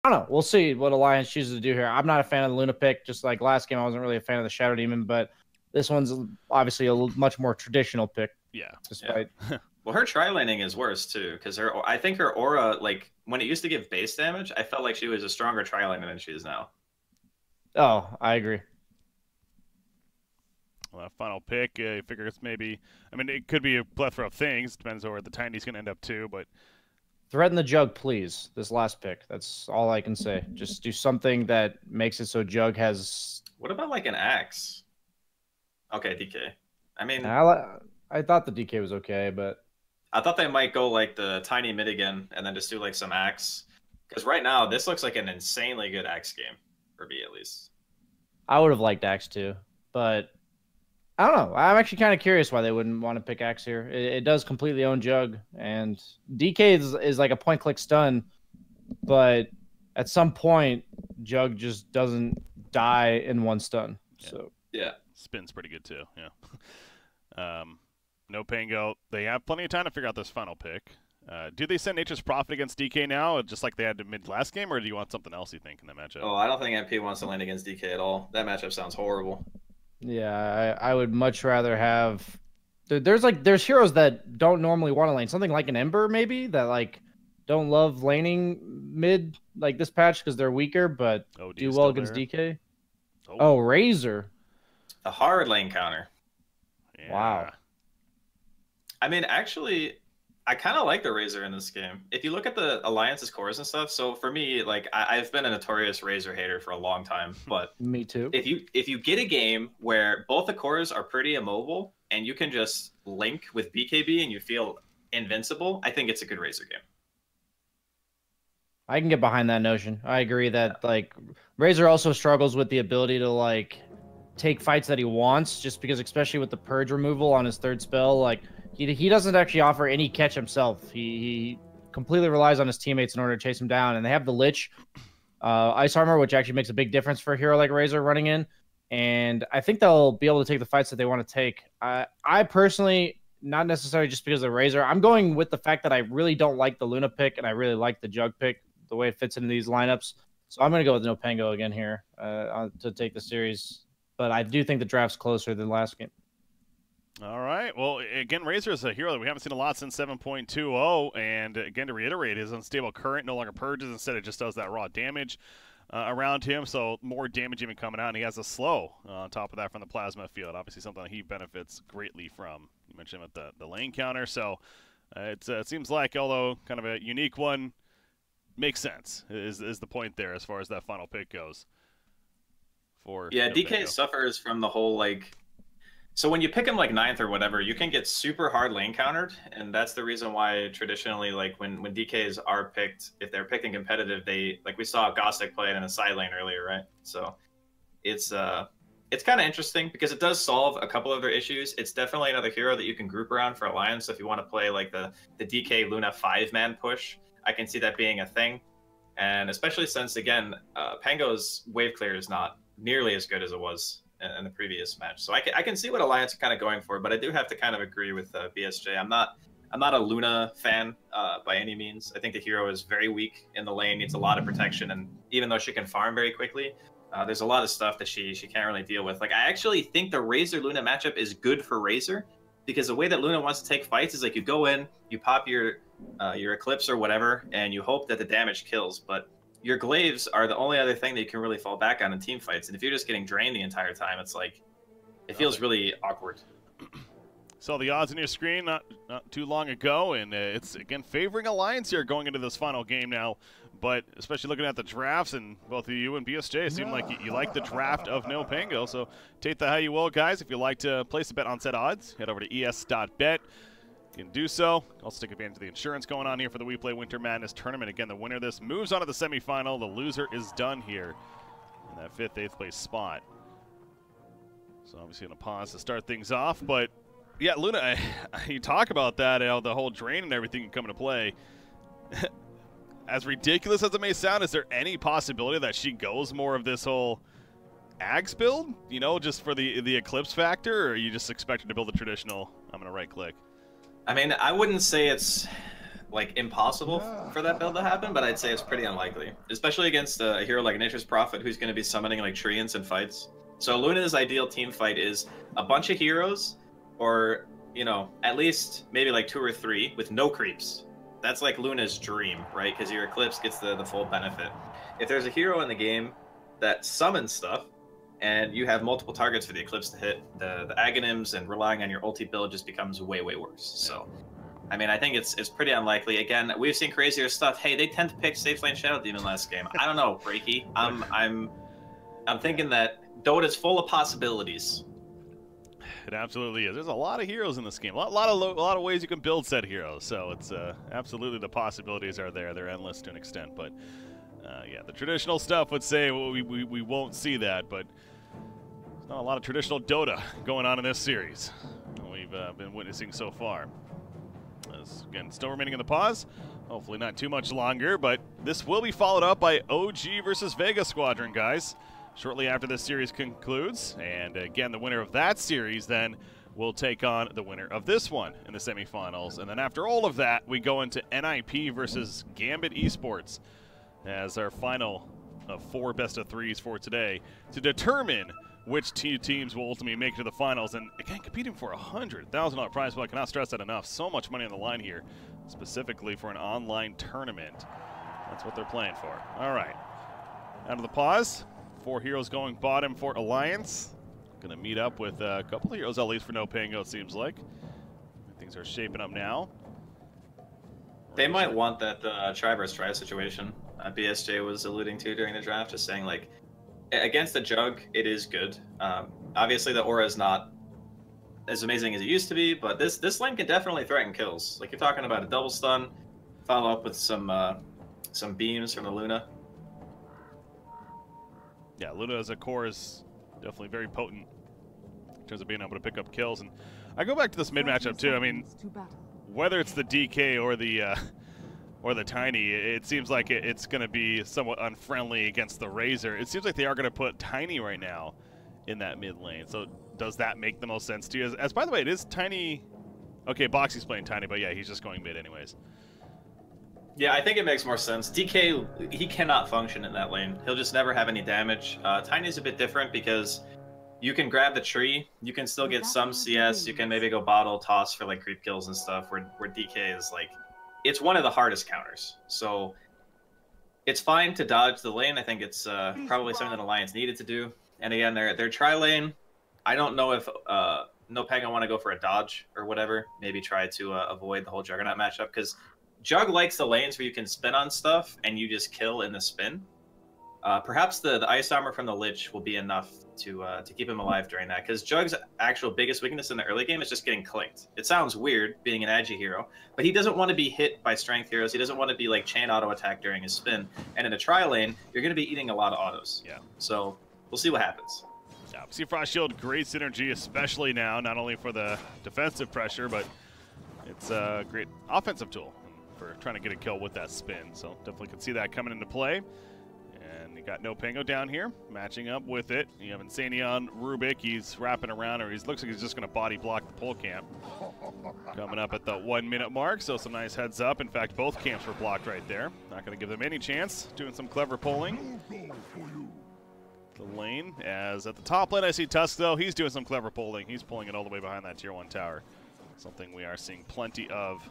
I don't know. We'll see what Alliance chooses to do here. I'm not a fan of the Luna pick. Just like last game, I wasn't really a fan of the Shadow Demon, but this one's obviously a much more traditional pick. Yeah. Despite. Yeah. Well, her tri-laning is worse too, because I think her aura, like when it used to give base damage, I felt like she was a stronger tri-laner than she is now. Oh, I agree. Well, that final pick, I figure it's maybe. I mean, it could be a plethora of things. Depends on where the Tiny's going to end up too, but. Threaten the Jug, please. This last pick. That's all I can say. Just do something that makes it so Jug has. What about like an axe? Okay, DK. I mean, I thought the DK was okay, but I thought they might go like the tiny mid again, and then just do like some axe. Because right now, this looks like an insanely good axe game for me, at least. I would have liked axe too, but I don't know. I'm actually kind of curious why they wouldn't want to pick axe here. It does completely own Jug, and DK is like a point-click stun, but at some point, Jug just doesn't die in one stun. Yeah. So yeah, spin's pretty good too. Yeah. NoPango, they have plenty of time to figure out this final pick. Do they send Nature's Prophet against DK now, just like they had to mid last game, or do you want something else, you think, in that matchup? Oh, I don't think MP wants to land against DK at all. That matchup sounds horrible. Yeah, I would much rather have. There's heroes that don't normally want to lane. Something like an Ember, maybe, that like don't love laning mid like this patch because they're weaker, but do well against DK. Oh, Razor. A hard lane counter. Yeah. Wow. I mean, actually, I kind of like the Razor in this game. If you look at the Alliance's cores and stuff, so for me, like I've been a notorious Razor hater for a long time, but me too. If you get a game where both the cores are pretty immobile and you can just link with BKB and you feel invincible, I think it's a good Razor game. I can get behind that notion. I agree that like Razor also struggles with the ability to like take fights that he wants, just because especially with the purge removal on his third spell, like he doesn't actually offer any catch himself. He completely relies on his teammates in order to chase him down, and they have the Lich Ice Armor, which actually makes a big difference for a hero like Razor running in, and I think they'll be able to take the fights that they want to take. I personally, not necessarily just because of Razor, I'm going with the fact that I really don't like the Luna pick, and I really like the Jug pick, the way it fits into these lineups. So I'm going to go with NoPango again here to take the series. But I do think the draft's closer than last game. All right. Well, again, Razor is a hero that we haven't seen a lot since 7.20. And again, to reiterate, his unstable current no longer purges. Instead, it just does that raw damage around him. So more damage even coming out. And he has a slow on top of that from the plasma field. Obviously something that he benefits greatly from. You mentioned about the lane counter. So it seems like, although kind of a unique one, makes sense is the point there as far as that final pick goes. Yeah, DK suffers from the whole like, so when you pick him like 9th or whatever, you can get super hard lane countered, and that's the reason why traditionally, like when DKs are picked, if they're picked in competitive, they, like we saw Gothic play it in a side lane earlier, right? So it's kind of interesting because it does solve a couple of their issues. It's definitely another hero that you can group around for Alliance. So if you want to play like the DK Luna 5-man push, I can see that being a thing. And especially since, again, Pango's wave clear is not nearly as good as it was in the previous match. So I can see what Alliance are kind of going for, but I do have to kind of agree with BSJ. I'm not a Luna fan by any means. I think the hero is very weak in the lane, needs a lot of protection, and even though she can farm very quickly, there's a lot of stuff that she can't really deal with. Like, I actually think the Razor-Luna matchup is good for Razor, because the way that Luna wants to take fights is like you go in, you pop your Eclipse or whatever, and you hope that the damage kills, but your glaives are the only other thing that you can really fall back on in team fights. And if you're just getting drained the entire time, it's like, it feels really awkward. Saw the odds on your screen not too long ago, and it's, again, favoring Alliance here going into this final game now. But especially looking at the drafts, and both of you and BSJ seem like you like the draft of NoPango. So take that how you will, guys. If you'd like to place a bet on set odds, head over to es.bet. You can do so. Also take advantage of the insurance going on here for the WePlay Winter Madness Tournament. Again, the winner of this moves on to the semifinal. The loser is done here in that 5th, 8th place spot. So obviously going to pause to start things off. But, yeah, Luna, you talk about that, the whole drain and everything can come into play. As ridiculous as it may sound, is there any possibility that she goes more of this whole Ags build? You know, just for the Eclipse factor? Or are you just expecting to build a traditional, I'm going to right-click? I mean, I wouldn't say it's like impossible for that build to happen, but I'd say it's pretty unlikely, especially against a hero like Nature's Prophet who's going to be summoning like treants and fights. So Luna's ideal team fight is a bunch of heroes, or you know, at least maybe like 2 or 3 with no creeps. That's like Luna's dream, right? Because your Eclipse gets the full benefit. If there's a hero in the game that summons stuff, and you have multiple targets for the Eclipse to hit, the Aghanims and relying on your ulti build just becomes way, way worse. So, I mean, I think it's pretty unlikely. Again, we've seen crazier stuff. Hey, they tend to pick Safe Lane Shadow Demon last game. I don't know, Breaky. I'm thinking that Dota's full of possibilities. It absolutely is. There's a lot of heroes in this game. A lot of ways you can build said heroes. So it's absolutely, the possibilities are there. They're endless to an extent. But yeah, the traditional stuff would say, well, we won't see that. But there's not a lot of traditional Dota going on in this series we've been witnessing so far. As, again, still remaining in the pause. Hopefully not too much longer. But this will be followed up by OG versus Vega Squadron, guys, shortly after this series concludes. And again, the winner of that series then will take on the winner of this one in the semifinals. And then after all of that, we go into NIP versus Gambit Esports as our final of 4 best-of-3s for today to determine which 2 teams will ultimately make it to the finals. And again, competing for a $100,000 prize pool. I cannot stress that enough. So much money on the line here, specifically for an online tournament. That's what they're playing for. All right, out of the pause. 4 heroes going bottom for Alliance. Gonna meet up with a couple of heroes, at least for NoPango, it seems like. Things are shaping up now. They might want that try versus try situation BSJ was alluding to during the draft, just saying, like, against the Jug, it is good. Obviously, the aura is not as amazing as it used to be, but this lane can definitely threaten kills. Like, you're talking about a double stun, follow up with some beams from the Luna. Yeah, Luna as a core is definitely very potent in terms of being able to pick up kills. And I go back to this mid matchup too. I mean, whether it's the DK or the Tiny, it seems like it's going to be somewhat unfriendly against the Razor. It seems like they are going to put Tiny right now in that mid lane. So does that make the most sense to you? As by the way, it is Tiny. Okay, Boxy's playing Tiny, but yeah, he's just going mid anyways. Yeah, I think it makes more sense. DK, he cannot function in that lane. He'll just never have any damage. Tiny's a bit different because you can grab the tree, you can still get some CS, you can maybe go bottle, toss for like creep kills and stuff, where DK is like, it's one of the hardest counters. So it's fine to dodge the lane. I think it's probably something that Alliance needed to do. And again, their tri lane, I don't know if NoPango want to go for a dodge or whatever, maybe try to avoid the whole Juggernaut matchup, because Jug likes the lanes where you can spin on stuff and you just kill in the spin. Perhaps the Ice Armor from the Lich will be enough to keep him alive during that, because Jug's actual biggest weakness in the early game is just getting clinked. It sounds weird being an agi hero, but he doesn't want to be hit by strength heroes. He doesn't want to be like chain auto attack during his spin. And in a tri lane, you're going to be eating a lot of autos. Yeah. So we'll see what happens. Yeah, see Frost Shield, great synergy, especially now, not only for the defensive pressure, but it's a great offensive tool for trying to get a kill with that spin. So definitely can see that coming into play. And you got NoPango down here, matching up with it. You have Insania on Rubik. He's wrapping around, or he looks like he's just going to body block the pole camp. Coming up at the 1 minute mark, so some nice heads up. In fact, both camps were blocked right there. Not going to give them any chance. Doing some clever pulling. The lane, as at the top lane I see Tusk, though. He's doing some clever pulling. He's pulling it all the way behind that tier 1 tower. Something we are seeing plenty of,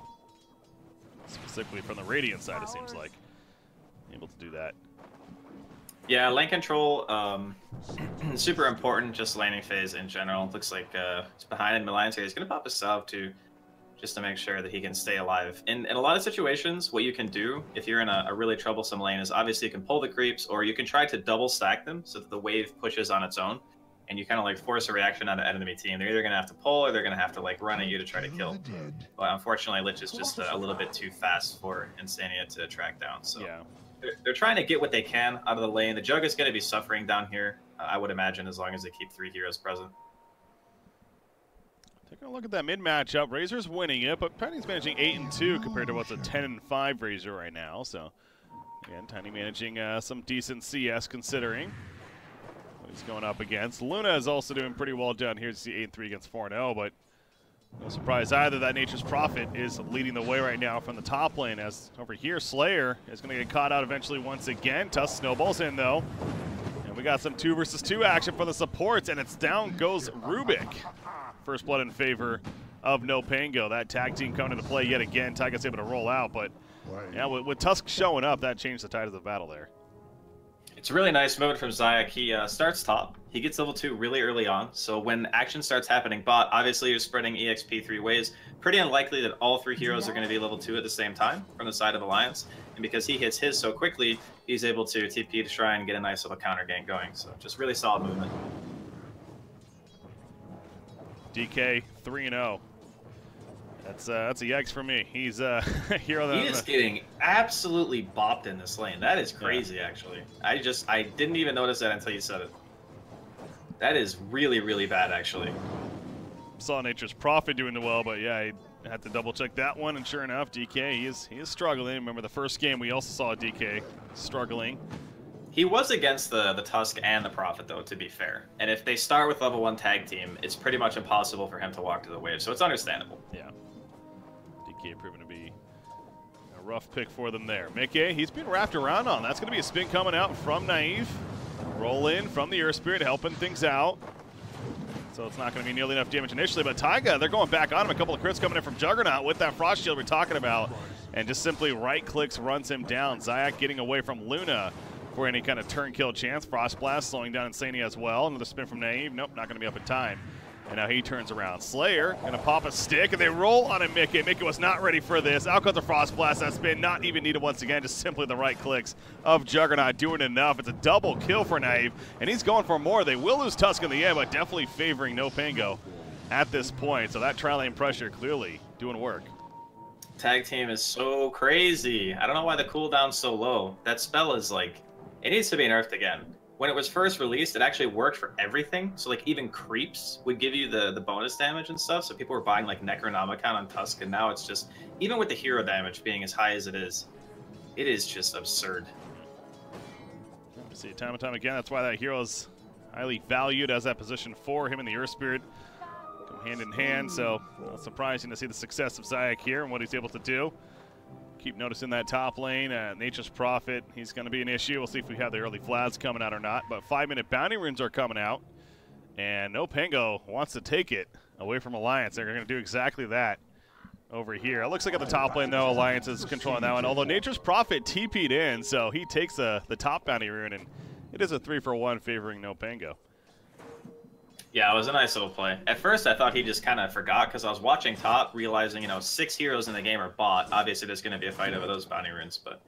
specifically from the Radiant side, it seems like. Able to do that. Yeah, lane control, super important, just laning phase in general. Looks like it's behind in Alliance here. He's going to pop a salve too, just to make sure that he can stay alive. In a lot of situations, what you can do if you're in a really troublesome lane is obviously you can pull the creeps, or you can try to double stack them so that the wave pushes on its own, and you kind of like force a reaction on the enemy team. They're either going to have to pull or they're going to have to like run at you to try to kill. But unfortunately, Lich is just a little bit too fast for Insania to track down. So yeah, they're trying to get what they can out of the lane. The Jug is going to be suffering down here, I would imagine, as long as they keep 3 heroes present. Taking a look at that mid matchup, Razor's winning it, but Tiny's managing 8-2 compared to what's a 10-5 Razor right now. So again, Tiny managing some decent CS considering what he's going up against. Luna is also doing pretty well down here to see 8-3 against 4-0, but No surprise either that Nature's Prophet is leading the way right now from the top lane, as over here Slayer is going to get caught out eventually once again. Tusk snowballs in though. And we got some 2 versus 2 action for the supports, and it's down goes Rubik. First blood in favor of NoPango. That tag team coming into play yet again. Taiga's able to roll out, but yeah, with Tusk showing up, that changed the tide of the battle there. It's a really nice move from Zayak. He starts top. He gets level 2 really early on. So when action starts happening bot, obviously you're spreading EXP 3 ways. Pretty unlikely that all 3 heroes are going to be level 2 at the same time from the side of Alliance. And because he hits his so quickly, he's able to TP to try and get a nice little counter gank going. So just really solid movement. DK 3-0. That's a yikes for me. He's a hero that he is getting absolutely bopped in this lane. That is crazy, actually. I didn't even notice that until you said it. That is really, really bad, actually. Saw Nature's Prophet doing well, but yeah, I had to double check that one, and sure enough, DK he is struggling. Remember the first game we also saw DK struggling. He was against the Tusk and the Prophet, though, to be fair. And if they start with level 1 tag team, it's pretty much impossible for him to walk to the wave, so it's understandable. Yeah. DK proving to be a rough pick for them there. Mickey, he's being wrapped around on. That's going to be a spin coming out from Naive. Roll in from the Earth Spirit, helping things out. So it's not going to be nearly enough damage initially, but Taiga, they're going back on him. A couple of crits coming in from Juggernaut with that Frost Shield we're talking about. And just simply right-clicks, runs him down. Zayak getting away from Luna for any kind of turn kill chance. Frost Blast slowing down Insania as well. Another spin from Naive. Nope, not going to be up in time. And now he turns around. Slayer going to pop a stick, and they roll on a Mickey. Mickey was not ready for this. Out comes the Frost Blast. That spin not even needed once again. Just simply the right clicks of Juggernaut doing enough. It's a double kill for Naive, and he's going for more. They will lose Tusk in the end, but definitely favoring NoPango at this point. So that tri-lane pressure clearly doing work. Tag team is so crazy. I don't know why the cooldown's so low. That spell is like, it needs to be nerfed again. When it was first released, it actually worked for everything. So like even creeps would give you the bonus damage and stuff. So people were buying like Necronomicon on Tusk, and now it's just, even with the hero damage being as high as it is just absurd. We see it time and time again. That's why that hero is highly valued as that position for him in the Earth Spirit. Go hand in hand, so not surprising to see the success of Zayak here and what he's able to do. Keep noticing that top lane. Nature's Prophet, he's going to be an issue. We'll see if we have the early flags coming out or not. But 5-minute bounty runes are coming out. And NoPango wants to take it away from Alliance. They're going to do exactly that over here. It looks like at the top lane, though, Alliance is controlling that one. Although Nature's Prophet TP'd in, so he takes the top bounty rune. And it is a 3-for-1 favoring NoPango. Yeah, it was a nice little play. At first, I thought he just kind of forgot because I was watching top, realizing, you know, 6 heroes in the game are bot. Obviously, there's going to be a fight over those bounty runes, but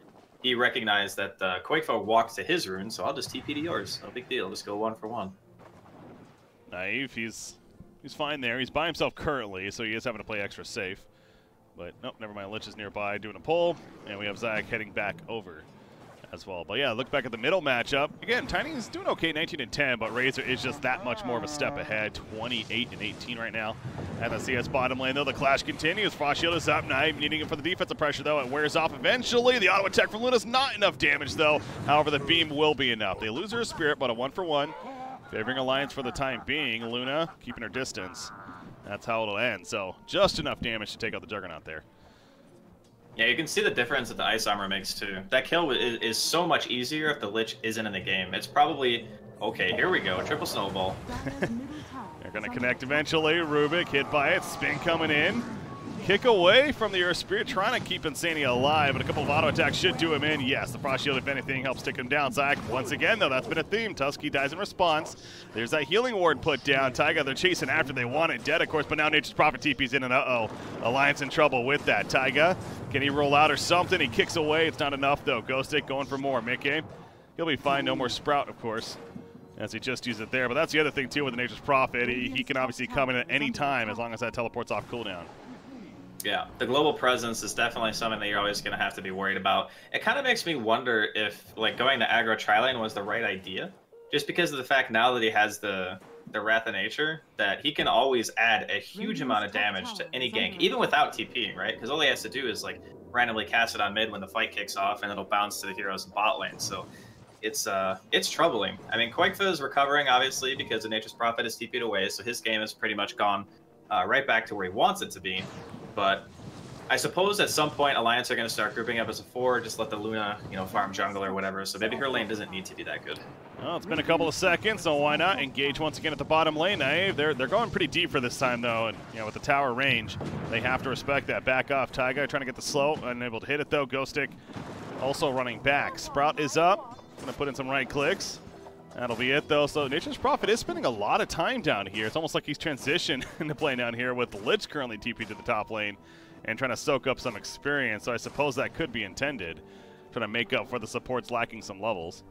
he recognized that Quakefoe walks to his rune, so I'll just TP to yours. No big deal. Just go 1-for-1. Naive, he's fine there. He's by himself currently, so he is having to play extra safe. But nope, never mind. Lich is nearby doing a pull, and we have Zayak heading back over as well. But yeah, look back at the middle matchup. Again, Tiny is doing okay, 19-10, but Razor is just that much more of a step ahead, 28-18 right now. And the CS bottom lane, though, the clash continues. Frost Shield is up, Naive needing it for the defensive pressure, though. It wears off eventually. The auto attack from Luna's not enough damage, though. However, the beam will be enough. They lose her spirit, but a 1-for-1. Favoring Alliance for the time being. Luna keeping her distance. That's how it'll end. So just enough damage to take out the Juggernaut there. Yeah, you can see the difference that the Ice Armor makes, too. That kill is so much easier if the Lich isn't in the game. It's probably... Okay, here we go. Triple Snowball. They're going to connect eventually. Rubik hit by it. Spin coming in. Kick away from the Earth Spirit, trying to keep Insania alive, but a couple of auto attacks should do him in. Yes, the Frost Shield, if anything, helps take him down. Zayak, once again, though, that's been a theme. Tusky dies in response. There's that healing ward put down. Taiga, they're chasing after. They want it dead, of course, but now Nature's Prophet TP's in, and uh-oh. Alliance in trouble with that. Taiga, can he roll out or something? He kicks away. It's not enough, though. Ghostic going for more. Mickey, he'll be fine. No more Sprout, of course, as he just used it there. But that's the other thing, too, with the Nature's Prophet. He can obviously come in at any time as long as that teleport's off cooldown. Yeah, the global presence is definitely something that you're always going to have to be worried about. It kind of makes me wonder if, like, going to aggro tri-lane was the right idea. Just because of the fact now that he has the Wrath of Nature, that he can always add a huge amount of damage to any gank, even without TPing, right? Because all he has to do is, like, randomly cast it on mid when the fight kicks off, and it'll bounce to the heroes in bot lane. So it's troubling. I mean, Quakefoe is recovering, obviously, because the Nature's Prophet is TP'd away, so his game is pretty much gone. right back to where he wants it to be. But I suppose at some point Alliance are going to start grouping up as a 4, just let the Luna, you know, farm jungle or whatever. So maybe her lane doesn't need to be that good. Well, it's been a couple of seconds, so why not engage once again at the bottom lane? They're going pretty deep for this time though, and you know, with the tower range, they have to respect that. Back off, Taiga trying to get the slow, unable to hit it though. Ghost Stick also running back. Sprout is up, gonna put in some right clicks. That'll be it though. So Nature's Prophet is spending a lot of time down here. It's almost like he's transitioned into playing down here with the Lich currently TP to the top lane and trying to soak up some experience. So I suppose that could be intended, trying to make up for the supports lacking some levels.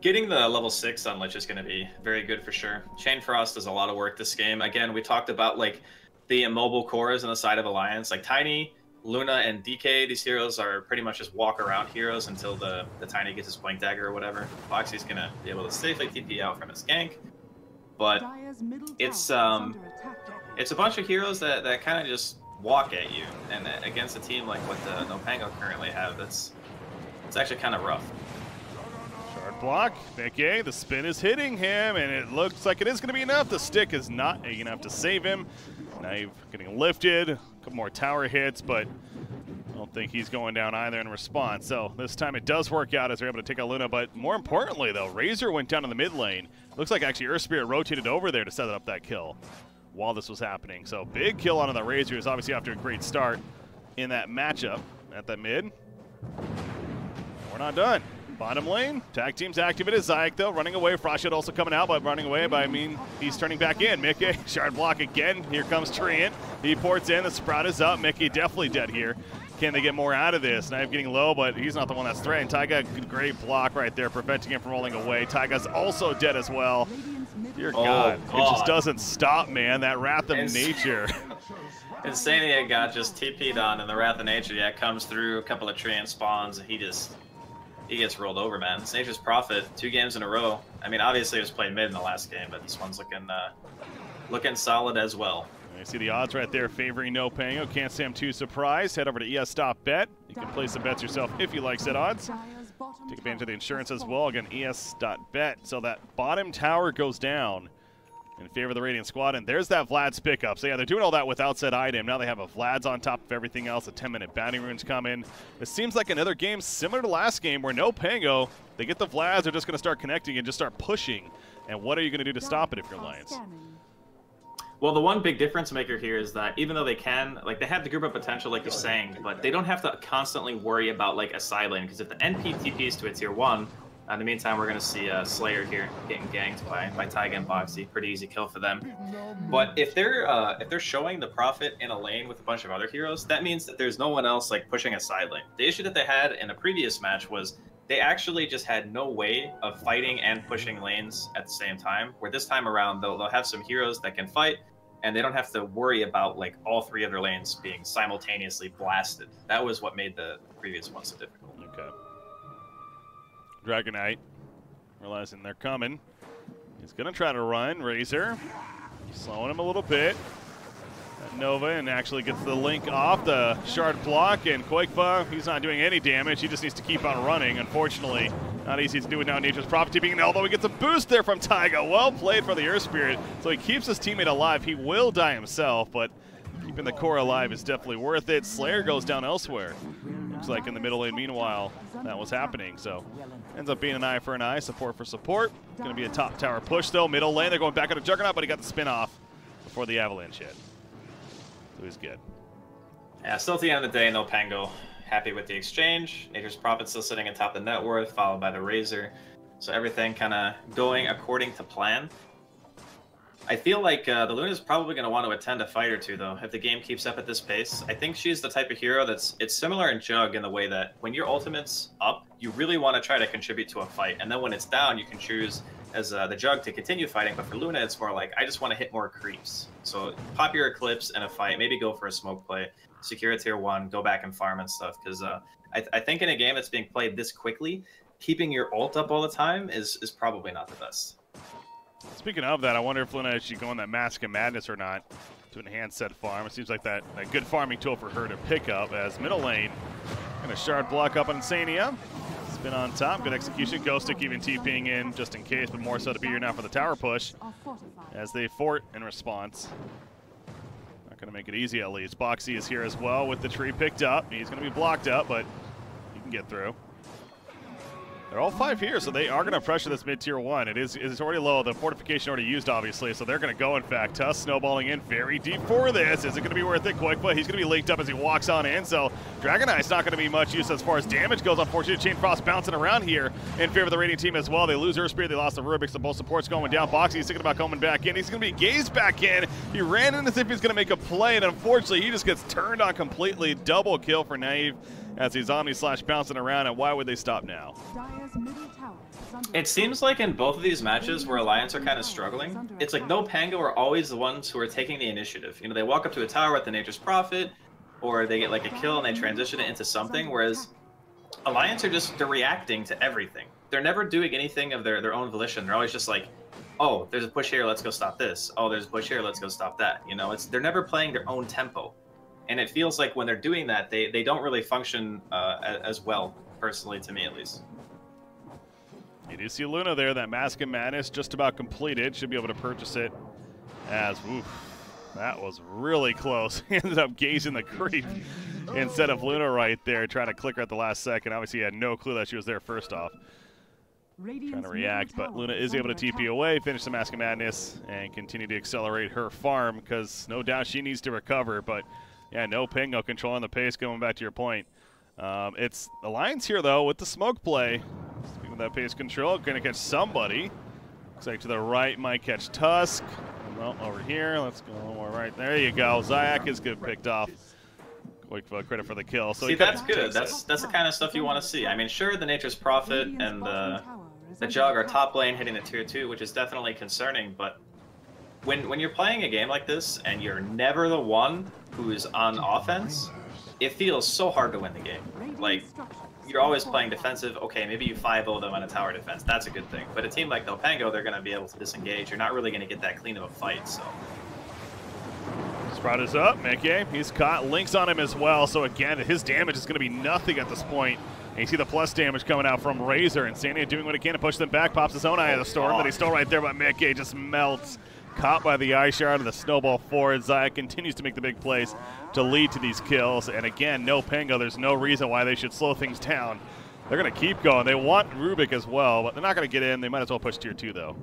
Getting the level 6 on Lich is going to be very good for sure. Chain Frost does a lot of work this game. Again, we talked about like the immobile cores on the side of Alliance, like Tiny, Luna, and DK. These heroes are pretty much just walk around heroes until the Tiny gets his Blink Dagger or whatever. Foxy's going to be able to safely TP out from his gank. But it's a bunch of heroes that kind of just walk at you. And against a team like what the NoPango currently have, it's actually kind of rough. Block, Breaky, the spin is hitting him, and it looks like it is going to be enough. The stick is not enough to save him. Knife getting lifted, a couple more tower hits, but I don't think he's going down either in response. So this time it does work out as they're able to take out Luna, but more importantly though, Razor went down in the mid lane. Looks like actually Earth Spirit rotated over there to set up that kill while this was happening. So big kill onto the Razor is obviously after a great start in that matchup at that mid. We're not done. Bottom lane, tag team's activated. Zayak though running away. Frostshot also coming out, but running away by, I mean, he's turning back in. Mickey, shard block again. Here comes Treant. He ports in, the Sprout is up. Mickey definitely dead here. Can they get more out of this? Knife getting low, but he's not the one that's threatened. Taiga, great block right there, preventing him from rolling away. Taiga's also dead as well. Dear God, it just doesn't stop, man. That Wrath of Nature. Insania got just TP'd on, and the Wrath of Nature, yeah, comes through, a couple of Treant spawns, and he gets rolled over, man. It's Nature's Prophet, 2 games in a row. I mean, obviously it was played mid in the last game, but this one's looking solid as well. You see the odds right there favoring NoPango. Can't say I'm too surprised. Head over to ES.bet. You can place some bets yourself if you like said odds. Take advantage of the insurance as well. Again, ES.bet. So that bottom tower goes down in favor of the Radiant Squad, and there's that Vlad's pickup. So yeah, they're doing all that without said item. Now they have a Vlad's on top of everything else. A 10-minute bounty runes come in. It seems like another game similar to last game where NoPango, they get the Vlads, they're just going to start connecting and just start pushing. And what are you going to do to stop it if you're Alliance? Well, the one big difference maker here is that even though they can, like, they have the group up potential, like you're saying, but they don't have to constantly worry about, like, a side lane, because if the NP TPs to a tier 1, in the meantime, we're going to see Slayer here getting ganked by Taiga and Boxy. Pretty easy kill for them. But if they're showing the Prophet in a lane with a bunch of other heroes, that means that there's no one else like pushing a side lane. The issue that they had in a previous match was they actually just had no way of fighting and pushing lanes at the same time. Where this time around, they'll have some heroes that can fight, and they don't have to worry about like all 3 of their lanes being simultaneously blasted. That was what made the previous one so difficult. Okay. Dragon Knight, realizing they're coming. He's going to try to run. Razor, slowing him a little bit. Nova, and actually gets the link off the shard block, and Quakefa, he's not doing any damage. He just needs to keep on running. Unfortunately, not easy to do it now. Nature's Prophet TPing an elbow. He gets a boost there from Taiga. Well played for the Earth Spirit. So he keeps his teammate alive. He will die himself, but keeping the core alive is definitely worth it. Slayer goes down elsewhere. Looks like in the middle lane, meanwhile, that was happening. So ends up being an eye for an eye, support for support. Going to be a top tower push, though. Middle lane, they're going back on a Juggernaut, but he got the spin off before the avalanche hit. So he's good. Yeah, still at the end of the day, NoPango happy with the exchange. Nature's Prophet still sitting atop the net worth, followed by the Razor. So everything kind of going according to plan. I feel like the Luna's probably going to want to attend a fight or two, though, if the game keeps up at this pace. I think she's the type of hero it's similar in Jug in the way that when your ultimate's up, you really want to try to contribute to a fight. And then when it's down, you can choose as the Jug to continue fighting. But for Luna, it's more like, I just want to hit more creeps. So pop your Eclipse in a fight, maybe go for a smoke play, secure a tier 1, go back and farm and stuff. Because I think in a game that's being played this quickly, keeping your ult up all the time is probably not the best. Speaking of that, I wonder if Luna should go on that Mask of Madness or not to enhance that farm. It seems like that good farming tool for her to pick up as middle lane. Gonna shard block up on Insania. Spin on top, good execution. Ghost even TPing in just in case, but more so to be here now for the tower push as they fort in response. Not going to make it easy at least. Boxy is here as well with the tree picked up. He's going to be blocked up, but he can get through. They're all 5 here, so they are going to pressure this mid-tier 1. It's already low. The fortification already used, obviously, so they're going to go, in fact. Tusk snowballing in very deep for this. Is it going to be worth it? Quickfoot, he's going to be linked up as he walks on in, so Dragon Eye's not going to be much use as far as damage goes. Unfortunately, Chain Frost bouncing around here in favor of the Radiant team as well. They lose Earth Spirit. They lost the Rubik, so both supports going down. Boxy's thinking about coming back in. He's going to be gazed back in. He ran in as if he's going to make a play, and unfortunately, he just gets turned on completely. Double kill for Naive as he's Omni-Slash bouncing around, and why would they stop now? It seems like in both of these matches where Alliance are kind of struggling, it's like NoPango are always the ones who are taking the initiative. You know, they walk up to a tower at the Nature's Prophet, or they get like a kill and they transition it into something, whereas Alliance are just, they're reacting to everything. They're never doing anything of their own volition. They're always just like, oh, there's a push here, let's go stop this. Oh, there's a push here, let's go stop that. You know, they're never playing their own tempo. And it feels like when they're doing that, they don't really function as well, personally, to me at least. You do see Luna there, that Mask of Madness just about completed. Should be able to purchase it as, oof, that was really close. He ended up gazing the creep instead of Luna right there, trying to click her at the last second. Obviously, he had no clue that she was there first off. Trying to react, but Luna is able to TP away, finish the Mask of Madness, and continue to accelerate her farm, because no doubt she needs to recover, but yeah, NoPango controlling the pace, going back to your point. It's Alliance here, though, with the smoke play. Speaking of that pace control, going to catch somebody. Looks like to the right might catch Tusk. Well, over here, let's go more right. There you go. Zayak is good, picked off. Quick credit for the kill. So see, that's good. That's the kind of stuff you want to see. I mean, sure, the Nature's Prophet and the Jug are top lane hitting the tier 2, which is definitely concerning, but when you're playing a game like this and you're never the one who's on offense, it feels so hard to win the game. Like, you're always playing defensive. Okay, maybe you 5-0 them on a tower defense. That's a good thing. But a team like NoPango, they're going to be able to disengage. You're not really going to get that clean of a fight, so. Sprout is up. Mickey, he's caught. Links on him as well. So again, his damage is going to be nothing at this point. And you see the plus damage coming out from Razor. And Sandy doing what he can to push them back. Pops his own Eye of the Storm, but he's still right there. But Mickey just melts. Caught by the Eye Shard and the snowball forward. Zaya continues to make the big plays to lead to these kills. And again, NoPango, there's no reason why they should slow things down. They're going to keep going. They want Rubik as well, but they're not going to get in. They might as well push tier 2, though.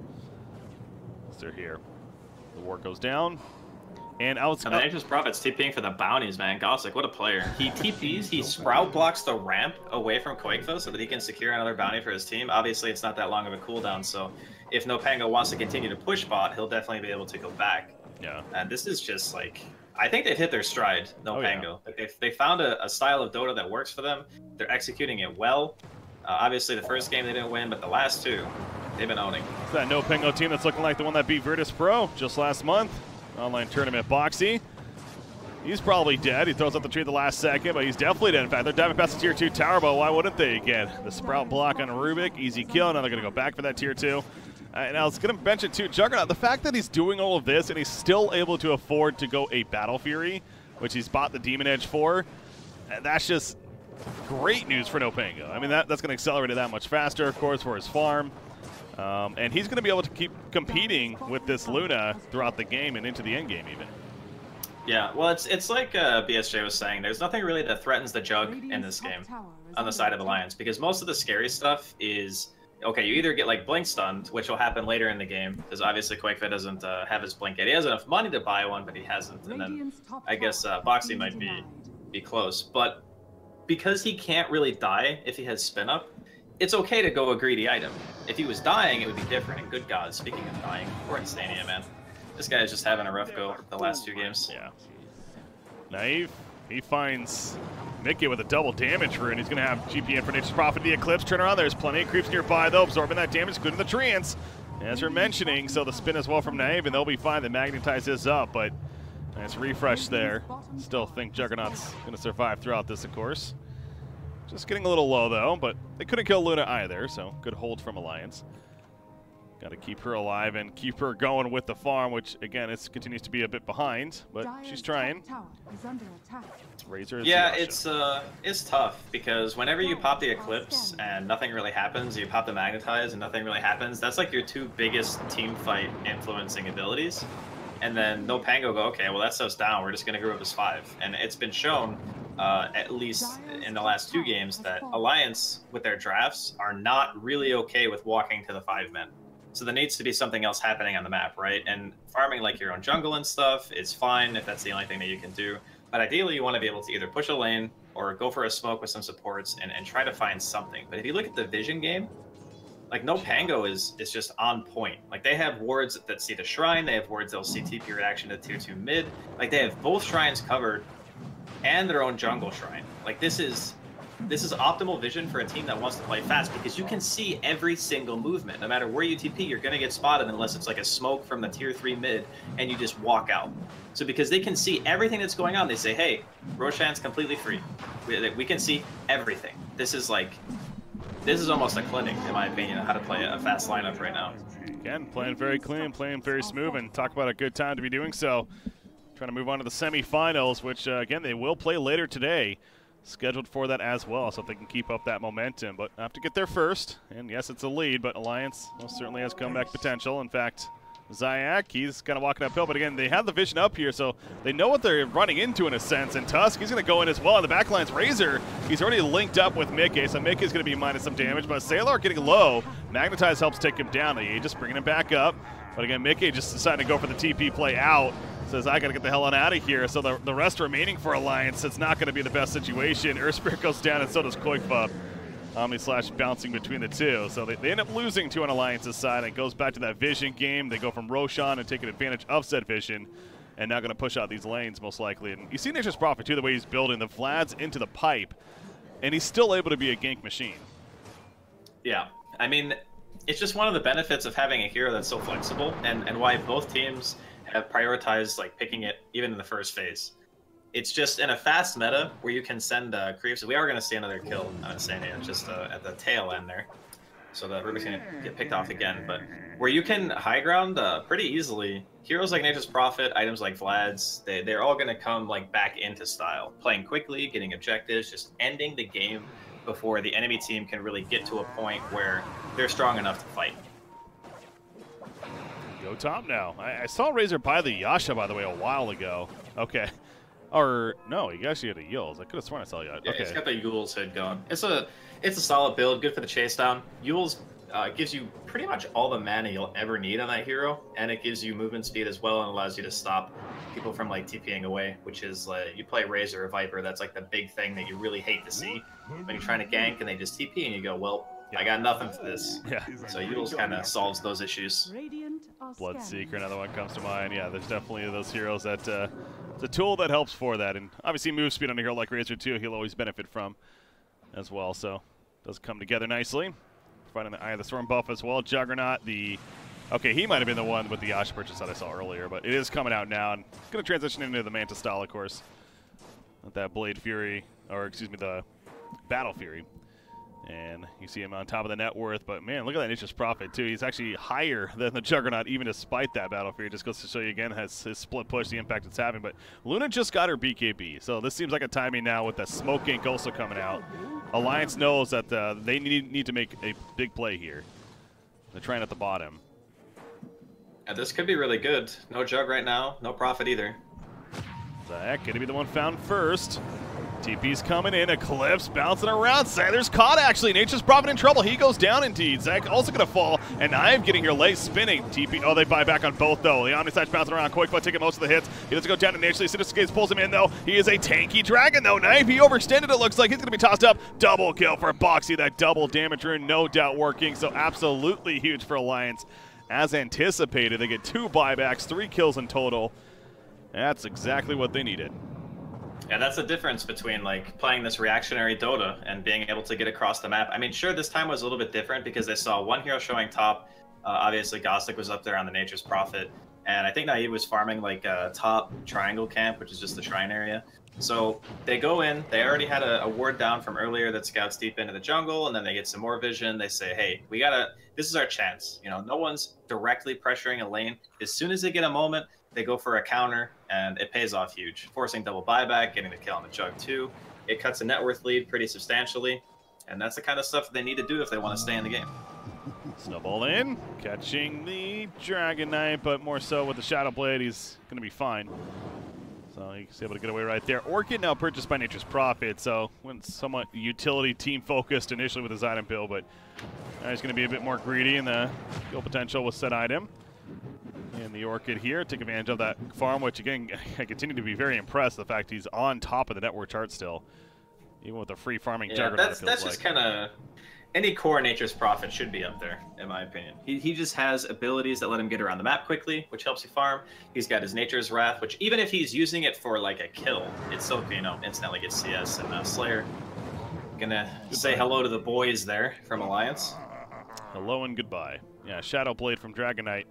They're here. The ward goes down. And the Nature's Prophet's TPing for the bounties, man. Gossick, what a player. He TPs, he Sprout blocks the ramp away from Quakefo so that he can secure another bounty for his team. Obviously, it's not that long of a cooldown, so if NoPango wants to continue to push bot, he'll definitely be able to go back. Yeah. And this is just like, I think they've hit their stride, NoPango. Oh, yeah. Like they found a style of Dota that works for them. They're executing it well. Obviously, the first game they didn't win, but the last two, they've been owning. It's that NoPango team that's looking like the one that beat Virtus Pro just last month. Online tournament. Boxy, he's probably dead. He throws out the tree at the last second, but he's definitely dead. In fact, they're diving past the tier 2 tower, but why wouldn't they again? The Sprout block on Rubik, easy kill. Now they're going to go back for that tier 2. And I was going to mention too, Juggernaut, the fact that he's doing all of this and he's still able to afford to go a Battle Fury, which he's bought the Demon Edge for, that's just great news for NoPango. I mean, that's going to accelerate it that much faster, of course, for his farm. And he's going to be able to keep competing with this Luna throughout the game and into the end game even. Yeah, well, it's like BSJ was saying. There's nothing really that threatens the Jug in this game on the side of Alliance, because most of the scary stuff is, okay, you either get like blink stunned, which will happen later in the game, because obviously Quakefit doesn't have his blink yet. He has enough money to buy one, but he hasn't. And then I guess Boxy might be close. But because he can't really die if he has spin up, it's okay to go a greedy item. If he was dying, it would be different. And good God, speaking of dying, poor Instania, man. This guy is just having a rough go the last 2 games. Yeah. Naive, he finds Mickey with a double damage rune. He's going to have GP in for Nature's Prophet. The Eclipse turn around. There's plenty of creeps nearby, though, absorbing that damage, including the Treants. As we're mentioning, so the spin as well from Naive, and they'll be fine. They magnetize this up, but nice refresh there. Still think Juggernaut's going to survive throughout this, of course. Just getting a little low, though, but they couldn't kill Luna either, so good hold from Alliance. Got to keep her alive and keep her going with the farm, which again, it continues to be a bit behind, but she's trying. Razor is yeah, it's tough because whenever you pop the Eclipse and nothing really happens, you pop the Magnetize and nothing really happens. That's like your two biggest team fight influencing abilities. And then NoPango go, okay, well that's us down. We're just gonna group up as 5. And it's been shown, at least in the last 2 games, that Alliance with their drafts are not really okay with walking to the 5 men. So there needs to be something else happening on the map, right? And farming like your own jungle and stuff is fine if that's the only thing that you can do. But ideally, you want to be able to either push a lane or go for a smoke with some supports and try to find something. But if you look at the Vision game, like NoPango is just on point. Like they have wards that see the shrine, they have wards that'll see TP reaction to tier 2 mid. Like they have both shrines covered and their own jungle shrine. Like this is optimal vision for a team that wants to play fast because you can see every single movement. No matter where you TP, you're going to get spotted unless it's like a smoke from the tier 3 mid and you just walk out. So because they can see everything that's going on, they say, hey, Roshan's completely free. We can see everything. This is almost a clinic, in my opinion, on how to play a fast lineup right now. Again, playing very clean, playing very smooth, and talk about a good time to be doing so. Trying to move on to the semifinals, which, again, they will play later today. Scheduled for that as well, so if they can keep up that momentum. But have to get there first. And yes, it's a lead, but Alliance most certainly has comeback potential. In fact, Zayak, he's kind of walking uphill, but again, they have the vision up here, so they know what they're running into in a sense. And Tusk, he's going to go in as well. On the back line's Razor, he's already linked up with Mickey, so Mickey's going to be minus some damage, but Sailor getting low. Magnetize helps take him down. The Aegis bringing him back up. But again, Mickey just decided to go for the TP play out. Says, I got to get the hell on out of here. So the rest remaining for Alliance, it's not going to be the best situation. Earthspirit goes down, and so does Koikfa. Omni-Slash bouncing between the two. So they end up losing to an Alliance's side. It goes back to that Vision game. They go from Roshan and taking advantage of said Vision, and now going to push out these lanes most likely. And you see Nature's Prophet, too, the way he's building the Vlad's into the pipe, and he's still able to be a gank machine. Yeah, I mean, it's just one of the benefits of having a hero that's so flexible, and why both teams have prioritized like picking it even in the first phase. It's just in a fast meta where you can send creeps. We are going to see another kill on Insania just at the tail end there. So the Rubik's going to get picked off again. But where you can high ground pretty easily, heroes like Nature's Prophet, items like Vlad's, they're all going to come like back into style. Playing quickly, getting objectives, just ending the game before the enemy team can really get to a point where they're strong enough to fight. Go top now. I saw Razor buy the Yasha, by the way, a while ago. Okay. Or, no, he actually had a Yules. I could have sworn I saw Yasha. Yeah, okay. It's got the Yules hood going. It's a solid build, good for the chase down. Yules gives you pretty much all the mana you'll ever need on that hero, and it gives you movement speed as well and allows you to stop people from like TPing away, which is you play Razor or Viper, that's like the big thing that you really hate to see when you're trying to gank and they just TP and you go, well, I got nothing for this. Yeah. So Yules kind of solves those issues. Bloodseeker, another one comes to mind. Yeah, there's definitely those heroes that it's a tool that helps for that. And obviously move speed on a hero like Razor too, he'll always benefit from as well. So does come together nicely. Finding the Eye of the Storm buff as well. Juggernaut, okay, he might have been the one with the Yasha purchase that I saw earlier, but it is coming out now. And it's going to transition into the Manta style, of course. With that Blade Fury, or excuse me, the Battle Fury. And you see him on top of the net worth, but man, look at that Nature's Prophet too. He's actually higher than the Juggernaut, even despite that Battle Fury. Just goes to show you again his split push, the impact it's having. But Luna just got her BKB, so this seems like a timing now with the Smoke Gank also coming out. Alliance knows that they need to make a big play here. They're trying at the bottom. Yeah, this could be really good. No Jug right now, no Prophet either. Zach gonna be the one found first. TP's coming in, Eclipse bouncing around. Sailor's caught actually. Nature's Prophet in trouble. He goes down indeed. Zach also gonna fall, and I'm getting your leg spinning. TP, oh, they buy back on both though. The Omni-Slash bouncing around. Koikfa taking most of the hits. He doesn't go down initially. Cinescapes pulls him in though. He is a tanky dragon though. Knife, he overextended it looks like. He's gonna be tossed up. Double kill for Boxy. That double damage rune, no doubt working. So absolutely huge for Alliance. As anticipated, they get 2 buybacks, 3 kills in total. That's exactly what they needed. Yeah, that's the difference between like playing this reactionary Dota and being able to get across the map. I mean, sure, this time was a little bit different because they saw one hero showing top. Obviously, Gostic was up there on the Nature's Prophet. and I think Naive was farming like a top triangle camp, which is just the shrine area. So they go in, they already had a ward down from earlier that scouts deep into the jungle, and then they get some more vision. They say, hey, this is our chance. You know, no one's directly pressuring a lane. As soon as they get a moment, they go for a counter, and it pays off huge. Forcing double buyback, getting the kill on the jug too. It cuts a net worth lead pretty substantially, and that's the kind of stuff they need to do if they want to stay in the game. Snowball in, catching the Dragon Knight, but more so with the Shadow Blade, he's going to be fine. So he's able to get away right there. Orchid now purchased by Nature's Prophet, so went somewhat utility team focused initially with his item build, but now he's going to be a bit more greedy in the kill potential with said item. And the Orchid here take advantage of that farm, which again, I continue to be very impressed with the fact he's on top of the network chart still, even with the free farming juggernaut. That's just kind of any core Nature's Prophet should be up there, in my opinion. He just has abilities that let him get around the map quickly, which helps you farm. He's got his Nature's Wrath, which even if he's using it for like a kill, it still, you know, instantly gets CS and Slayer. Gonna say hello to the boys there from Alliance. Hello and goodbye. Yeah, Shadow Blade from Dragon Knight,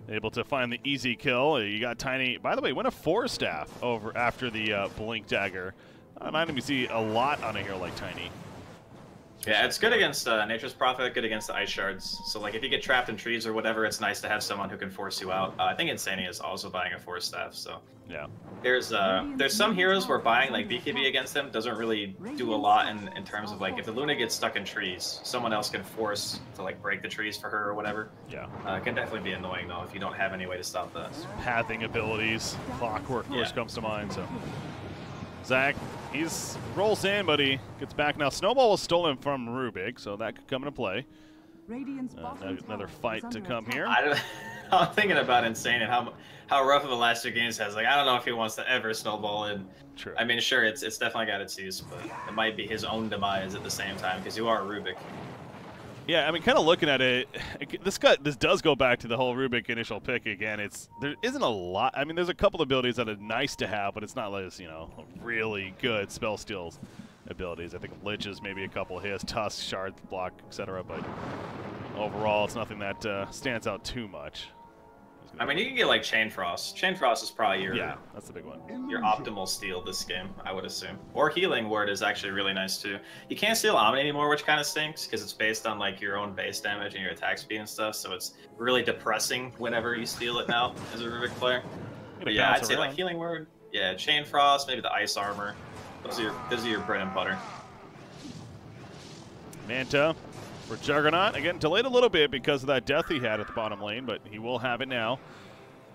able to find the easy kill. You got Tiny, by the way, went a 4-staff over after the Blink Dagger. An item you see a lot on a hero like Tiny. Yeah, it's good against Nature's Prophet, good against the Ice Shards. So, like, if you get trapped in trees or whatever, it's nice to have someone who can force you out. I think Insania is also buying a 4-staff, so... Yeah. There's some heroes where buying, like, BKB against them doesn't really do a lot in terms of, like, if the Luna gets stuck in trees, someone else can force to, like, break the trees for her or whatever. Yeah. It can definitely be annoying, though, if you don't have any way to stop that. Pathing abilities, Clockwork, of course, comes to mind, so... Zach, he's rolls in, but he gets back now. Snowball was stolen from Rubik, so that could come into play. Another fight to come here. I'm thinking about Insane and how rough of the last 2 games has. Like, I don't know if he wants to ever snowball in. True. I mean, sure, it's definitely got its use, but it might be his own demise at the same time because you are Rubik. Yeah, I mean, kind of looking at it, this does go back to the whole Rubik initial pick again. There isn't a lot. I mean, there's a couple abilities that are nice to have, but it's not like, you know, really good spell steals abilities. I think Lich is maybe a couple. He has Tusk, Shard, Block, etc. But overall, it's nothing that stands out too much. I mean, you can get like Chain Frost. Chain Frost is probably your that's the big one. Your optimal steal this game, I would assume. Or Healing Word is actually really nice too. You can't steal Omni anymore, which kind of stinks because it's based on like your own base damage and your attack speed and stuff. So it's really depressing whenever you steal it now as a Rubik player. But yeah, I'd say like Healing Word, yeah, Chain Frost, maybe the Ice Armor. Those are your bread and butter. Manta for Juggernaut. Again, delayed a little bit because of that death he had at the bottom lane, but he will have it now.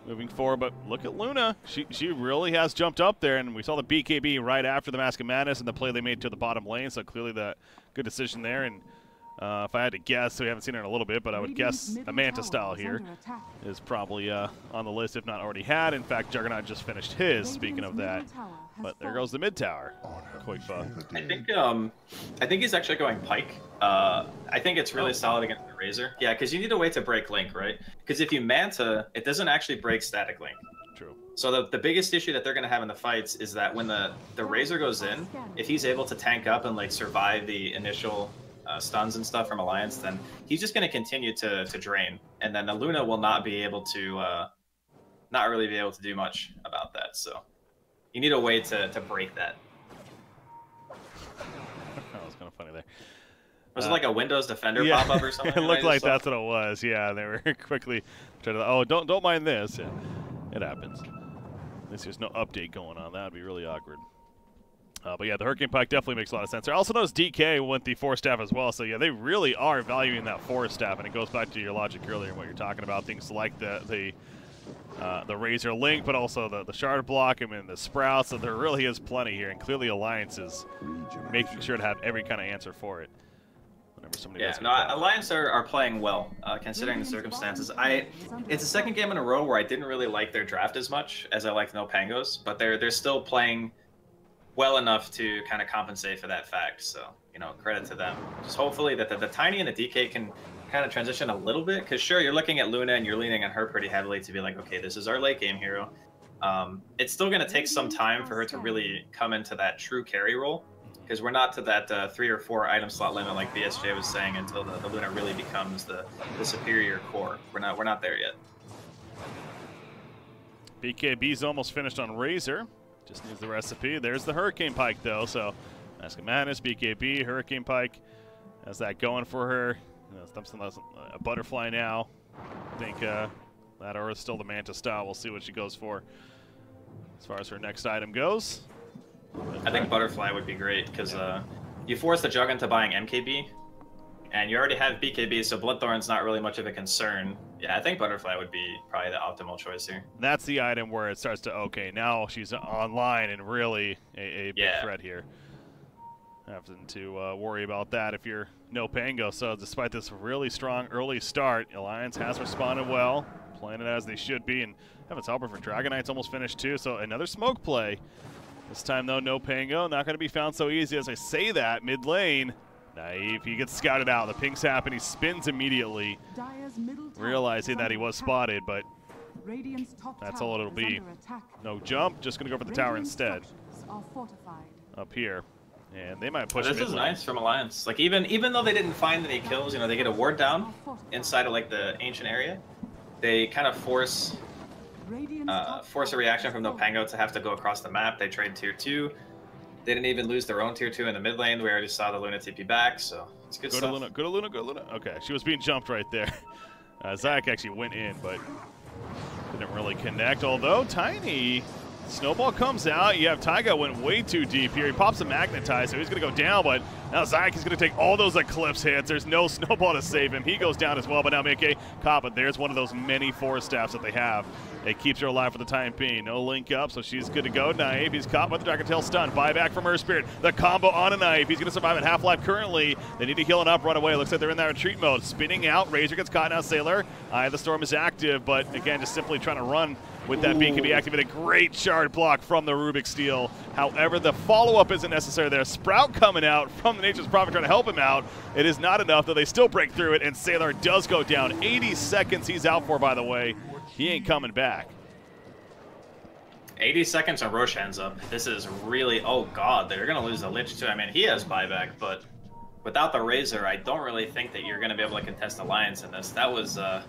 Moving forward, but look at Luna. She really has jumped up there, and we saw the BKB right after the Mask of Madness and the play they made to the bottom lane, so clearly the good decision there. And if I had to guess, so we haven't seen her in a little bit, but I would guess a Manta style here is probably on the list, if not already had. In fact, Juggernaut just finished his, speaking of that. But there goes the mid tower. Quick buff. I think he's actually going Pike. I think it's really solid against the Razor. Yeah, because you need a way to break Link, right? Because if you Manta, it doesn't actually break static Link. True. So the biggest issue that they're going to have in the fights is that when the Razor goes in, if he's able to tank up and like survive the initial stuns and stuff from Alliance, then he's just going to continue to drain, and then the Luna will not be able to not really be able to do much about that. So you need a way to break that. That was kind of funny there. Was it like a Windows Defender pop-up or something? It looked like that's what it was. Yeah, they were quickly trying to. Oh, don't mind this. Yeah, it happens. At least there's no update going on. That would be really awkward. But yeah, the Hurricane Pike definitely makes a lot of sense. I also noticed DK went the 4-staff as well. So yeah, they really are valuing that 4-staff, and it goes back to your logic earlier and what you're talking about. Things like the Razor Link, but also the Shard Block, I mean the Sprout. So there really is plenty here, and clearly Alliance is making sure to have every kind of answer for it. Alliance are playing well, considering the circumstances. It's the second game in a row where I didn't really like their draft as much as I liked NoPangos, but they're still playing well enough to kind of compensate for that fact. So, you know, credit to them. Just hopefully that the Tiny and the DK can kind of transition a little bit, because sure, you're looking at Luna and you're leaning on her pretty heavily to be like, okay, this is our late game hero. It's still going to take some time for her to really come into that true carry role, because we're not to that 3 or 4 item slot limit like BSJ was saying until the Luna really becomes the superior core. We're not there yet. BKB's almost finished on Razor. Just needs the recipe. There's the Hurricane Pike, though. So, Mask of Madness, BKB, Hurricane Pike. Has that going for her. A Butterfly now. I think that or is still the Manta style. We'll see what she goes for as far as her next item goes. I think Butterfly would be great because you force the Jug into buying MKB, and you already have BKB, so Bloodthorn's not really much of a concern. Yeah, I think Butterfly would be probably the optimal choice here. That's the item where it starts to, okay, now she's online and really a big threat here. Having to worry about that if you're NoPango. So despite this really strong early start, Alliance has responded well, playing it as they should be, and Heaven's Helper for Dragon Knight's almost finished too, so another smoke play. This time though, NoPango, not going to be found so easy as I say that. Mid lane, Naive, he gets scouted out. The ping's happen, he spins immediately, realizing that he was spotted, but that's all it'll be. No jump, just going to go for the tower instead. Up here. And they might push. This is nice from Alliance. Like even though they didn't find any kills, you know, they get a ward down inside of like the ancient area. They kind of force a reaction from NoPango to have to go across the map. They trade tier 2. They didn't even lose their own tier 2 in the mid lane. We already saw the Luna TP back, so it's good stuff. Go to Luna, go to Luna, go to Luna. Okay, she was being jumped right there. Zayak actually went in, but didn't really connect. Although Tiny. Snowball comes out. You have Taiga went way too deep here. He pops a Magnetize, so he's going to go down, but now Zayak is going to take all those Eclipse hits. There's no Snowball to save him. He goes down as well, but now Mickey caught, but there's one of those many force staffs that they have. It keeps her alive for the time being. No link up, so she's good to go. Naive, he's caught with the Dragon Tail stun. Buyback from Earth Spirit. The combo on a Naive. He's going to survive at half-life currently. They need to heal it up, run away. Looks like they're in that retreat mode. Spinning out. Razor gets caught now. Sailor. Eye of the Storm is active, but again, just simply trying to run with that BKB activated. Great shard block from the Rubik Steel. However, the follow-up isn't necessary there. Sprout coming out from the Nature's Prophet trying to help him out. It is not enough, though they still break through it, and Sailor does go down. 80 seconds he's out for, by the way. He ain't coming back. 80 seconds and Roshan's up. This is really, oh god, they're going to lose the Lich too. I mean, he has buyback, but without the Razor, I don't really think that you're going to be able to contest Alliance in this. That was a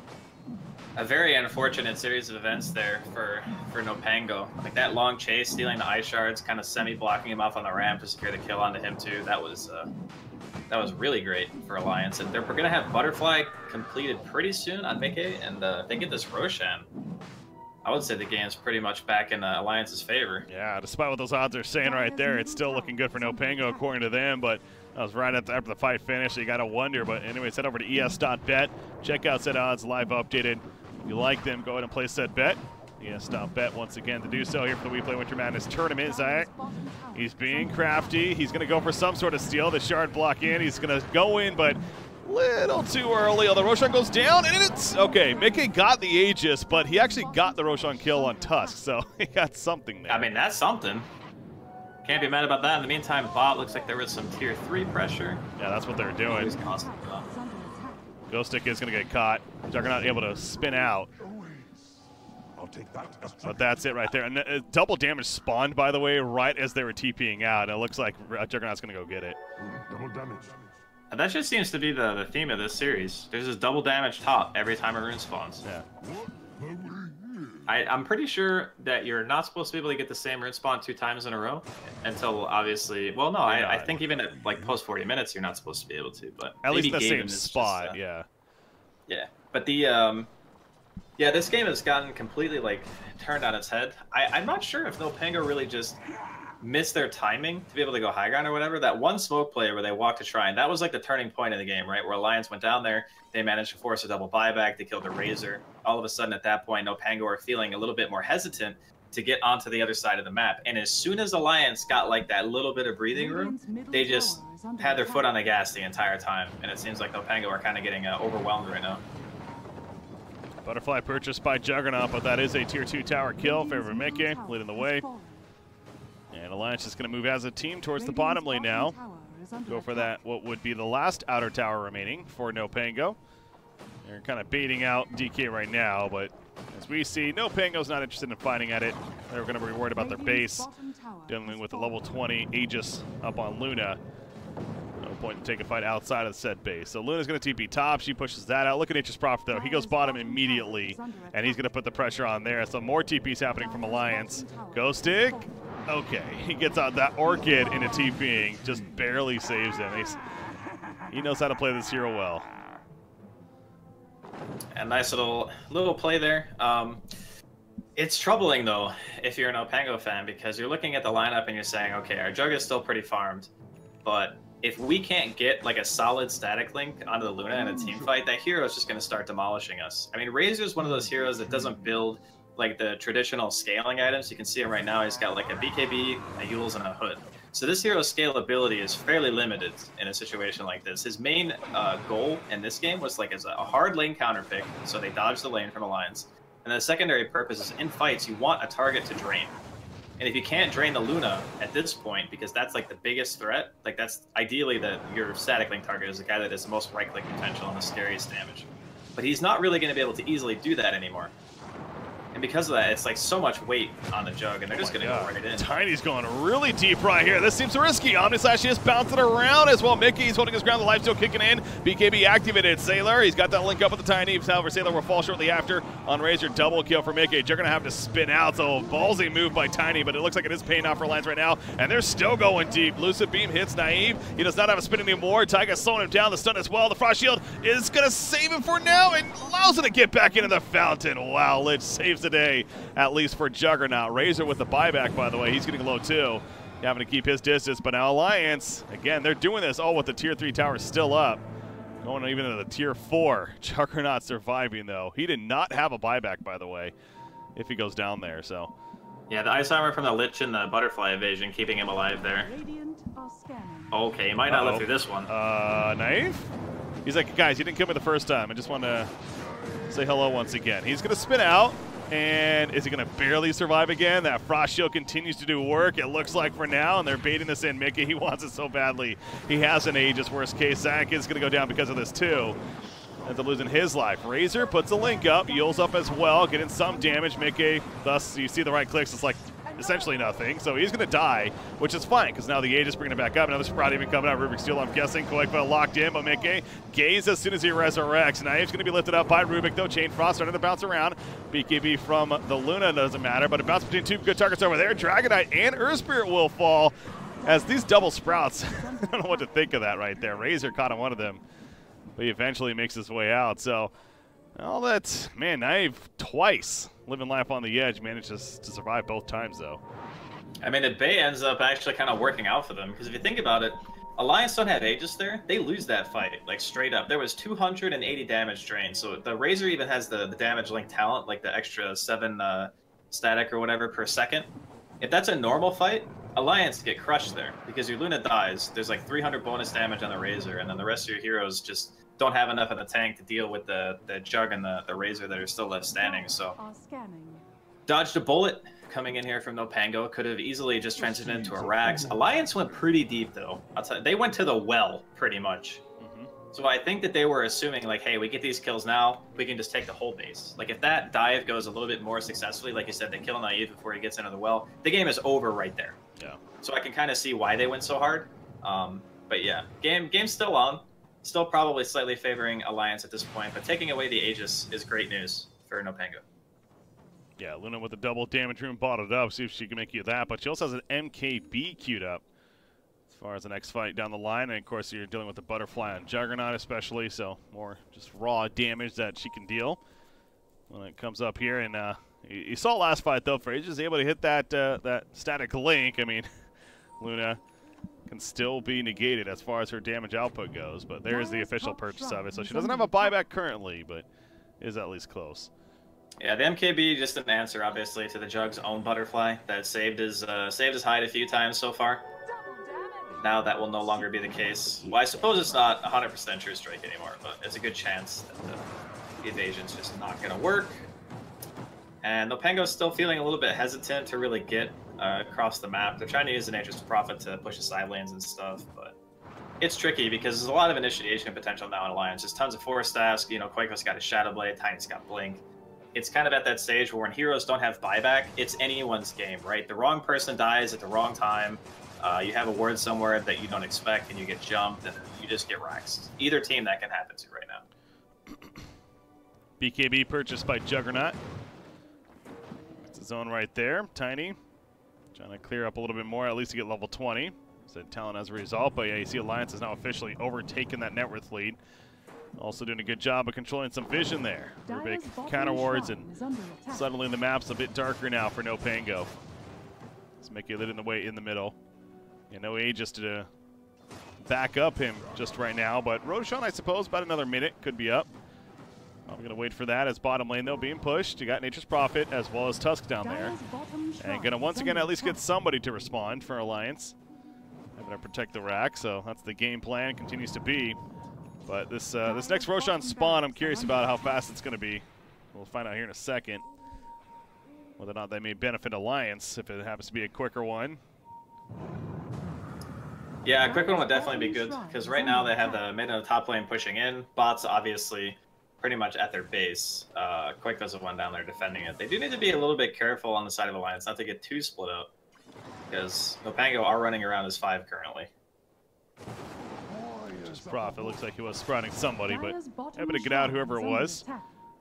very unfortunate series of events there for NoPango. Like that long chase, stealing the Ice Shards, kind of semi-blocking him off on the ramp to secure the kill onto him too. That was really great for Alliance. And they're going to have Butterfly completed pretty soon on Mickey, and if they get this Roshan, I would say the game's pretty much back in Alliance's favor. Yeah, despite what those odds are saying right there, it's still looking good for NoPango according to them, but that was right after the fight finished, so you got to wonder. But anyways, head over to es.bet. Check out set odds, live updated. If you like them, go ahead and place that bet. es.bet once again to do so here for the WePlay Winter Madness Tournament. Zayak, he's being crafty. He's going to go for some sort of steal. The shard block in. He's going to go in, but little too early. Although Roshan goes down, and it's okay. Mickey got the Aegis, but he actually got the Roshan kill on Tusk, so he got something there. I mean, that's something. Can't be mad about that. In the meantime, bot looks like there was some tier 3 pressure. Yeah, that's what they're doing. Ghost Stick is going to get caught. Juggernaut able to spin out. But that's it right there. And double damage spawned, by the way, right as they were TPing out. It looks like Juggernaut's going to go get it. Double damage. And that just seems to be the theme of this series. There's this double damage top every time a rune spawns. Yeah. I'm pretty sure that you're not supposed to be able to get the same rune spawn 2 times in a row until obviously, well, no, I think even at like post 40 minutes, you're not supposed to be able to, but at least the same spot, just, yeah. But the, yeah, this game has gotten completely like turned on its head. I'm not sure if NoPango really just missed their timing to be able to go high ground or whatever. That one smoke play where they walked to Shrine, that was like the turning point of the game, right? Where Alliance went down there, they managed to force a double buyback, they killed the Razor. All of a sudden at that point, NoPango are feeling a little bit more hesitant to get onto the other side of the map. And as soon as Alliance got like that little bit of breathing room, they just had their foot on the gas the entire time. And it seems like NoPango are kind of getting overwhelmed right now. Butterfly purchased by Juggernaut, but that is a tier 2 tower kill. Favor Mickey leading the way. And Alliance is going to move as a team towards the bottom lane now. Go for that, what would be the last outer tower remaining for NoPango. They're kind of baiting out DK right now, but as we see, NoPango's not interested in fighting at it. They're going to be worried about their base, dealing with the level 20 Aegis up on Luna. point to take a fight outside of the set base. So Luna's going to TP top. She pushes that out. Look at Nature's Prophet, though. He goes bottom immediately, and he's going to put the pressure on there. So more TPs happening from Alliance. Ghost Stick. Okay, he gets out that Orchid into TPing. Just barely saves him. He knows how to play this hero well. A nice little play there. It's troubling, though, if you're an NoPango fan, because you're looking at the lineup and you're saying, okay, our Jug is still pretty farmed, but if we can't get like a solid static link onto the Luna in a team fight, that hero is just going to start demolishing us. I mean, Razor is one of those heroes that doesn't build like the traditional scaling items. You can see him right now. He's got like a BKB, a Yules, and a Hood. So this hero's scalability is fairly limited in a situation like this. His main goal in this game was like as a hard lane counter pick, so they dodged the lane from Alliance. And the secondary purpose is in fights, you want a target to drain. And if you can't drain the Luna at this point, because that's like the biggest threat, like that's ideally your static link target is the guy that has the most right click potential and the scariest damage. But he's not really going to be able to easily do that anymore. And because of that, it's like so much weight on the Jug, and they're just going to go right in. Tiny's going really deep right here. This seems risky. Omnislash is bouncing around as well. Mickey's holding his ground. The life still kicking in. BKB activated. Sailor, he's got that link up with the Tiny. However, Sailor will fall shortly after on Razor. Double kill for Mickey. They're going to have to spin out. So ballsy move by Tiny, but it looks like it is paying off for Lions right now. And they're still going deep. Lucid Beam hits Naive. He does not have a spin anymore. Taiga's slowing him down. The stun as well. The Frost Shield is going to save him for now and allows him to get back into the fountain. Wow, Lich saves the day. At least for Juggernaut. Razor with the buyback, by the way. He's getting low, too. Having to keep his distance. But now Alliance, again, they're doing this all with the Tier 3 tower still up. Going even into the Tier 4. Juggernaut surviving, though. He did not have a buyback, by the way, if he goes down there, so. Yeah, the Ice Armor from the Lich and the Butterfly evasion keeping him alive there. Okay, he might not live through this one. Naive? He's like, guys, you didn't kill me the first time. I just want to say hello once again. He's going to spin out. And is he going to barely survive again? That Frost Shield continues to do work, it looks like, for now, and they're baiting this in. Mickey, he wants it so badly. He has an Aegis, worst case. Zach is going to go down because of this, too. Ends up losing his life. Razor puts a link up, Yules up as well, getting some damage. Mickey, thus, you see the right clicks, it's like essentially nothing. So he's going to die, which is fine, because now the Aegis bringing it back up. Another Sprout even coming out. Rubik Steel, I'm guessing. Koikva locked in, but Mickey gaze as soon as he resurrects. Naive's going to be lifted up by Rubik, though. Chain Frost starting to bounce around. BKB from the Luna doesn't matter, but it bounced between two good targets over there. Dragonite and Earth Spirit will fall as these double Sprouts. I don't know what to think of that right there. Razor caught on one of them, but he eventually makes his way out. So all that, man, Naive twice living life on the edge, manages to survive both times, though. I mean, the Bay ends up actually kind of working out for them, because if you think about it, Alliance don't have Aegis there. They lose that fight, like, straight up. There was 280 damage drained, so the Razor even has the damage link talent, like the extra 7 static or whatever per second. If that's a normal fight, Alliance get crushed there, because your Luna dies, there's like 300 bonus damage on the Razor, and then the rest of your heroes just don't have enough in the tank to deal with the Jug and the Razor that are still left standing. So dodged a bullet coming in here from NoPango. Could have easily just transitioned into a Rax. Alliance went pretty deep, though. I'll tell you, they went to the well pretty much. So I think that they were assuming, like, hey, we get these kills now, we can just take the whole base. Like, if that dive goes a little bit more successfully, like you said, they kill Naive before he gets into the well, the game is over right there. Yeah. So I can kind of see why they went so hard. But yeah, game's still on. Still probably slightly favoring Alliance at this point, but taking away the Aegis is great news for NoPango. Yeah, Luna with the double damage room bottled up, see if she can make you that, but she also has an MKB queued up as far as the next fight down the line, and of course you're dealing with the Butterfly and Juggernaut especially, so more just raw damage that she can deal when it comes up here. And you saw last fight, though, Frazier is able to hit that static link. I mean, Luna can still be negated as far as her damage output goes, but there's the official purchase of it. So she doesn't have a buyback currently, but is at least close. Yeah, the MKB just an answer, obviously, to the Jug's own Butterfly that saved his hide a few times so far. Now that will no longer be the case. Well, I suppose it's not 100% true strike anymore, but it's a good chance that the evasion's just not going to work. And NoPango's still feeling a little bit hesitant to really get across the map. They're trying to use the Nature's Prophet to push the side lanes and stuff, but it's tricky because there's a lot of initiation potential now in Alliance. There's tons of Forest Task, you know, Quake's got his Shadow Blade, Tiny's got Blink. It's kind of at that stage where when heroes don't have buyback, it's anyone's game, right? The wrong person dies at the wrong time, You have a ward somewhere that you don't expect, and you get jumped, and you just get wrecked. Either team that can happen to right now. BKB purchased by Juggernaut. It's a zone right there. Tiny trying to clear up a little bit more, at least to get level 20. Said talent as a result, but yeah, you see Alliance has now officially overtaken that net worth lead. Also doing a good job of controlling some vision there. Big counter wards, and suddenly the map's a bit darker now for NoPango. Let's make it lit in the way in the middle. Yeah, no Aegis to back up him just right now, but Roshan, I suppose, about another minute could be up. I'm going to wait for that as bottom lane, though, being pushed. You got Nature's Prophet as well as Tusk down there. And going to once again at least get somebody to respond for Alliance. Having to protect the rack, so that's the game plan, continues to be. But this this next Roshan spawn, I'm curious about how fast it's going to be. We'll find out here in a second whether or not they may benefit Alliance if it happens to be a quicker one. Yeah, a quick one would definitely be good, because right now they have the mid and the top lane pushing in. Bots obviously pretty much at their base. Quick does the one down there defending it. They do need to be a little bit careful on the side of Alliance, not to get too split up, because NoPango are running around as 5 currently. Just Prophet looks like he was sprouting somebody, but able to get out whoever it was.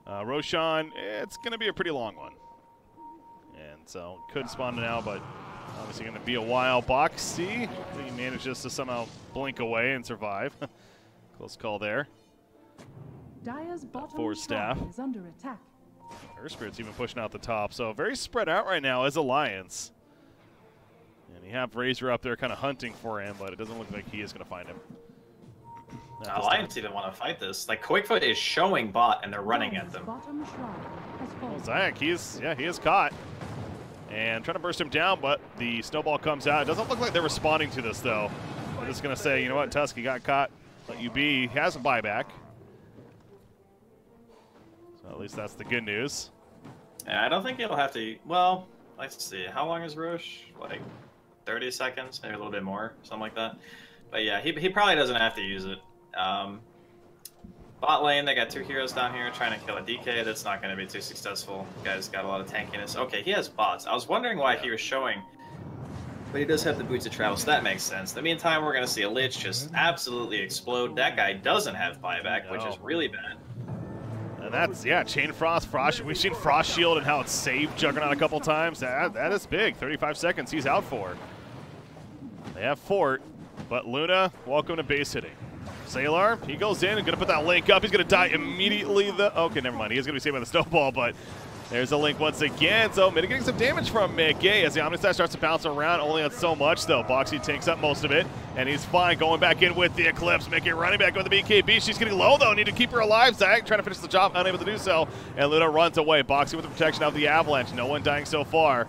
Roshan, it's going to be a pretty long one. And so could spawn now, but obviously going to be a while. Boxy, he manages to somehow blink away and survive. Close call there. Forward staff. Her Spirit's even pushing out the top, so very spread out right now as Alliance. And you have Razor up there kind of hunting for him, but it doesn't look like he is going to find him. Alliance even want to fight this. Like, Quickfoot is showing bot, and they're running at them. Well, Zayak, he is caught. And trying to burst him down, but the snowball comes out. It doesn't look like they're responding to this, though. I'm just going to say, you know what, Tusk, he got caught. Let you be. He has a buyback. So at least that's the good news. Yeah, I don't think he'll have to... Well, let's see. How long is Roche? Like 30 seconds? Maybe a little bit more, something like that. But yeah, he probably doesn't have to use it. Bot lane, they got 2 heroes down here trying to kill a DK. That's not going to be too successful. The guy's got a lot of tankiness. Okay, he has bots. I was wondering why he was showing, but he does have the boots of travel, so that makes sense. In the meantime, we're going to see a Lich just absolutely explode. That guy doesn't have buyback, which is really bad. And that's, yeah, Chain Frost. We've seen Frost Shield and how it saved Juggernaut a couple times. That is big. 35 seconds he's out for. They have Fort, but Luna, welcome to base hitting. Sailor, he goes in and going to put that link up. He's going to die immediately. Okay, never mind. He is going to be saved by the snowball, but there's a link once again. So mitigating some damage from Mickey as the Omnistat starts to bounce around. Only on so much, though. Boxy takes up most of it, and he's fine going back in with the Eclipse. Mickey running back with the BKB. She's getting low, though. Need to keep her alive. Zag trying to finish the job, unable to do so. And Luna runs away. Boxy with the protection of the Avalanche. No one dying so far.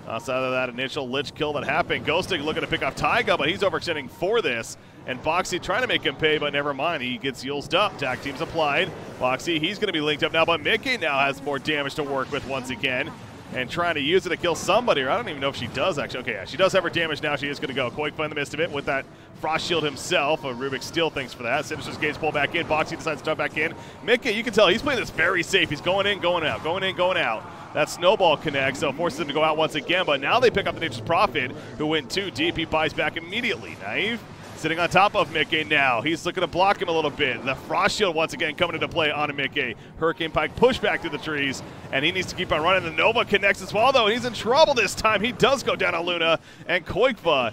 Outside of that initial Lich kill that happened, Ghostic looking to pick off Taiga, but he's overextending for this. And Boxy trying to make him pay, but never mind. He gets used up. Tag team's applied. Boxy, he's going to be linked up now, but Mickey now has more damage to work with once again. And trying to use it to kill somebody, or I don't even know if she does actually. Okay, yeah, she does have her damage now. She is going to go. Quake in the midst of it with that Frost Shield himself. Rubik Steel thanks for that. Sinister's Gaze pull back in. Boxy decides to jump back in. Mickey, you can tell he's playing this very safe. He's going in, going out, going in, going out. That snowball connects, so forces him to go out once again, but now they pick up the Nature's Prophet, who went 2 deep. He buys back immediately. Naive sitting on top of Mickey now. He's looking to block him a little bit. The Frost Shield once again coming into play on Mickey. Hurricane Pike push back through the trees, and he needs to keep on running. The Nova connects as well, though, and he's in trouble this time. He does go down on Luna, and Koikva,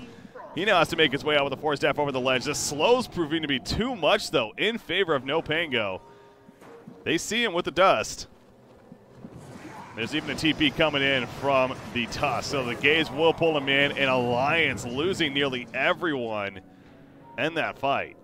he now has to make his way out with the Force Staff over the ledge. The slow's proving to be too much, though, in favor of NoPango. They see him with the dust. There's even a TP coming in from the Tusk, so the Gaze will pull him in, and Alliance losing nearly everyone in that fight.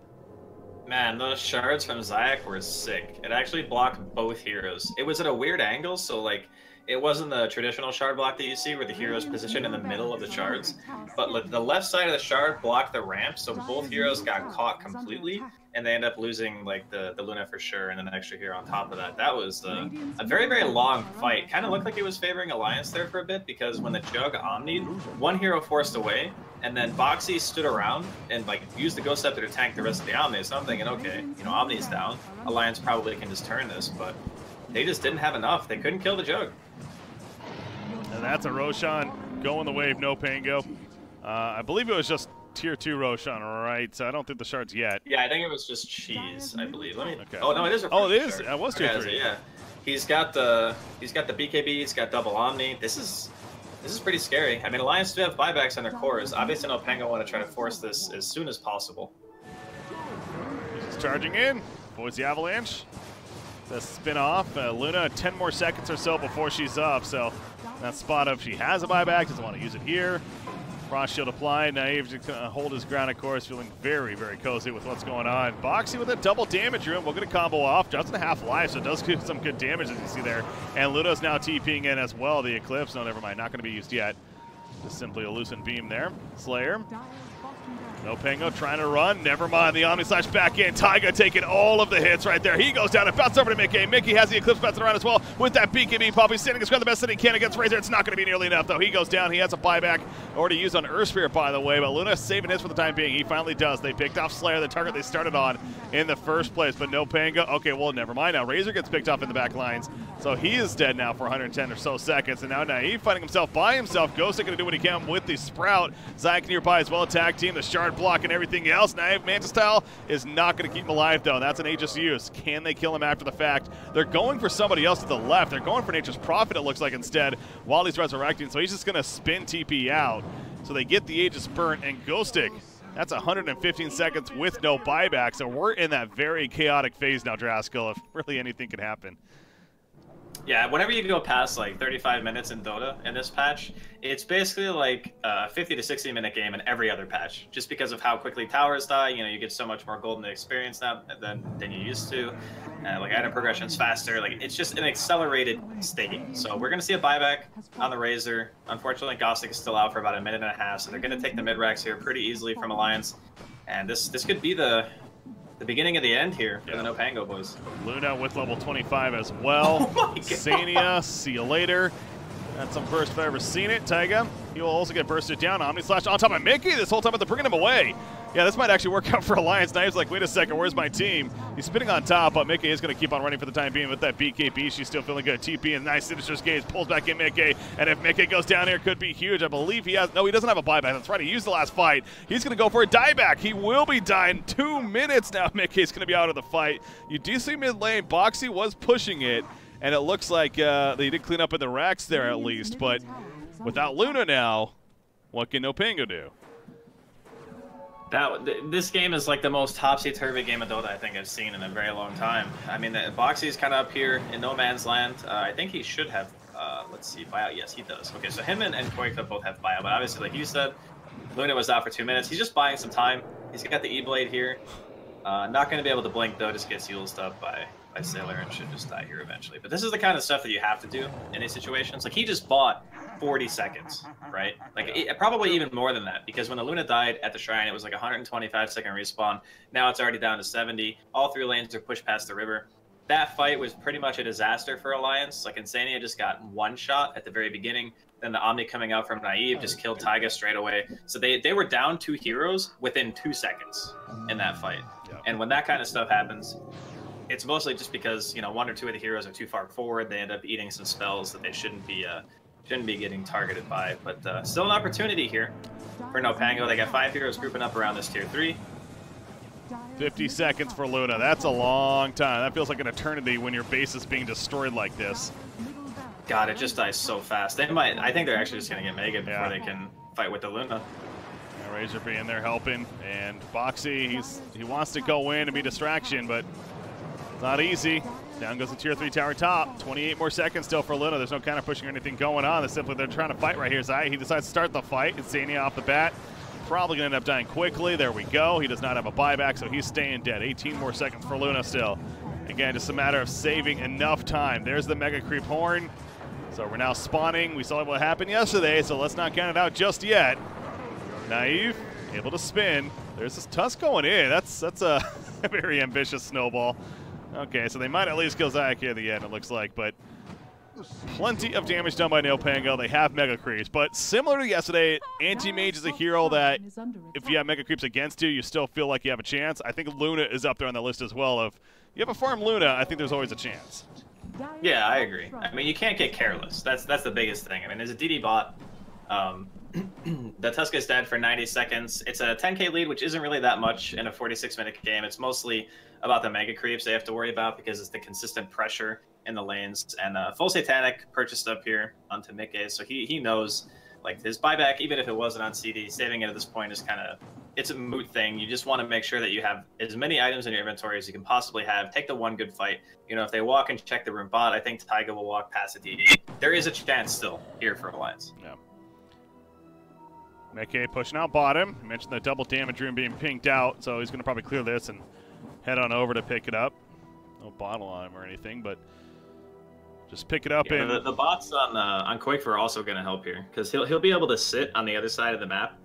Man, those shards from Zayak were sick. It actually blocked both heroes. It was at a weird angle, so like it wasn't the traditional shard block that you see where the hero's positioned in the middle of the shards, but the left side of the shard blocked the ramp, so both heroes got caught completely, and they end up losing like the Luna for sure, and an extra hero on top of that. That was a very, very long fight. Kind of looked like it was favoring Alliance there for a bit, because when the Jug omnied, one hero forced away, and then Boxy stood around and like used the Ghost Scepter to tank the rest of the Omni. So I'm thinking, okay, you know, Omni's down. Alliance probably can just turn this, but they just didn't have enough. They couldn't kill the Jug. And that's a Roshan going the way of NoPango. I believe it was just tier 2 Roshan, right? So I don't think the shards yet. Yeah, I think it was just cheese, I believe. Let me. Okay. Oh no, it is a. Oh, it is. Shard. That was tier 3. Yeah, he's got the BKB. He's got double Omni. This is pretty scary. I mean, Alliance do have buybacks on their cores. Obviously, NoPango want to try to force this as soon as possible. He's charging in. Avoids the avalanche. The spin off. Luna 10 more seconds or so before she's up. So that spot of she has a buyback, doesn't want to use it here. Frost shield applied. Naive just gonna hold his ground, of course, feeling very, very cozy with what's going on. Boxy with a double damage room. We'll get a combo off. Just a half life, so it does give some good damage, as you see there. And Luna's now TPing in as well. The Eclipse, no, never mind, not going to be used yet. Just simply a loosened beam there. Slayer. NoPango trying to run. Never mind. The Omni Slash back in. Taiga taking all of the hits right there. He goes down and bounces over to Mickey. Mickey has the Eclipse bouncing around as well with that BKB pop. He's standing his ground the best that he can against Razor. It's not going to be nearly enough, though. He goes down. He has a buyback already used on Earth Spirit, by the way. But Luna saving his for the time being. He finally does. They picked off Slayer, the target they started on in the first place. But NoPango. Okay, well, never mind. Now Razor gets picked off in the back lines. So he is dead now for 110 or so seconds. And now Naive finding himself by himself. Ghostic going to do what he can with the Sprout. Zayak nearby as well. Attack team. The shard block and everything else. Naive Manta Style is not going to keep him alive, though. That's an Aegis use. Can they kill him after the fact? They're going for somebody else to the left. They're going for Nature's Prophet, it looks like, instead, while he's resurrecting. So he's just going to spin TP out. So they get the Aegis burnt, and Ghostic, that's 115 seconds with no buyback. So we're in that very chaotic phase now, Draskyl, if really anything can happen. Yeah, whenever you go past like 35 minutes in Dota in this patch, it's basically like a 50 to 60 minute game in every other patch. Just because of how quickly towers die, you know, you get so much more golden experience now than you used to. Like item progression's faster. Like it's just an accelerated state. So we're gonna see a buyback on the Razor. Unfortunately, Ghostic is still out for about a minute and a half, so they're gonna take the mid racks here pretty easily from Alliance. And this could be the beginning of the end here for the NoPango boys. Luna with level 25 as well. Oh Sania, see you later. That's some burst if I've ever seen it. Taiga, he will also get bursted down. Omni Slash on top of Mickey this whole time, but they're bringing him away. Yeah, this might actually work out for Alliance. Knives like, wait a second, where's my team? He's spinning on top, but Mickey is going to keep on running for the time being with that BKB. She's still feeling good. TP and nice Sinister's Gaze pulls back in Mickey. And if Mickey goes down here, could be huge. I believe he has, no, he doesn't have a buyback. That's right, he used the last fight. He's going to go for a dieback. He will be dying. 2 minutes now. Mickey's going to be out of the fight. You do see mid lane. Boxy was pushing it, and it looks like they did clean up in the racks there at least. But without Luna now, what can NoPango do? This game is like the most topsy-turvy game of Dota I think I've seen in a very long time. I mean, Boxy's kind of up here in no man's land. I think he should have, let's see, buyout. Yes, he does. Okay, so him and Koika both have buyout, but obviously, like you said, Luna was out for 2 minutes. He's just buying some time. He's got the E-Blade here. Not going to be able to blink, though. Just gets healed up by Sailor and should just die here eventually. But this is the kind of stuff that you have to do in these situations. Like, he just bought 40 seconds, right? Like, probably even more than that, because when the Luna died at the Shrine, it was like 125-second respawn. Now it's already down to 70. All 3 lanes are pushed past the river. That fight was pretty much a disaster for Alliance. Like, Insania just got 1 shot at the very beginning. Then the Omni coming out from Naive just killed Taiga straight away. So they were down 2 heroes within 2 seconds in that fight. And when that kind of stuff happens, it's mostly just because, you know, 1 or 2 of the heroes are too far forward. They end up eating some spells that they shouldn't be getting targeted by. But still an opportunity here for NoPango. They got 5 heroes grouping up around this tier 3. 50 seconds for Luna. That's a long time. That feels like an eternity when your base is being destroyed like this. God, it just dies so fast. They might. I think they're actually just gonna get Mega before they can fight with the Luna. Yeah, Razor being there helping, and Boxy, he wants to go in and be distraction, but it's not easy. Down goes the tier 3 tower top. 28 more seconds still for Luna. There's no counter pushing or anything going on. It's simply they're trying to fight right here. Zai, he decides to start the fight. Insania off the bat. Probably going to end up dying quickly. There we go. He does not have a buyback, so he's staying dead. 18 more seconds for Luna still. Again, just a matter of saving enough time. There's the Mega Creep Horn. So we're now spawning. We saw what happened yesterday, so let's not count it out just yet. Naive, able to spin. There's this Tusk going in. That's a very ambitious snowball. Okay, so they might at least kill Zayak here at the end, it looks like, but plenty of damage done by NoPango. They have Mega Creeps, but similar to yesterday, Anti-Mage is a hero that if you have Mega Creeps against you, you still feel like you have a chance. I think Luna is up there on the list as well. If you have a farm Luna, I think there's always a chance. Yeah, I agree. I mean, you can't get careless. That's the biggest thing. I mean, as a DD bot, the Tusk is dead for 90 seconds. It's a 10k lead, which isn't really that much in a 46-minute game. It's mostly about the mega creeps they have to worry about because it's the consistent pressure in the lanes. And Full Satanic purchased up here onto Mickey, so he knows like his buyback, even if it wasn't on CD, saving it at this point is kind of, it's a moot thing. You just want to make sure that you have as many items in your inventory as you can possibly have. Take the one good fight. You know, if they walk and check the room bot, I think Taiga will walk past the DD. There is a chance still here for Alliance. Yeah. Mickey pushing out bottom. You mentioned the double damage room being pinked out, so he's going to probably clear this and head on over to pick it up. No bottle on him or anything, but just pick it up. Yeah, and the bots on Quake are also going to help here because he'll be able to sit on the other side of the map.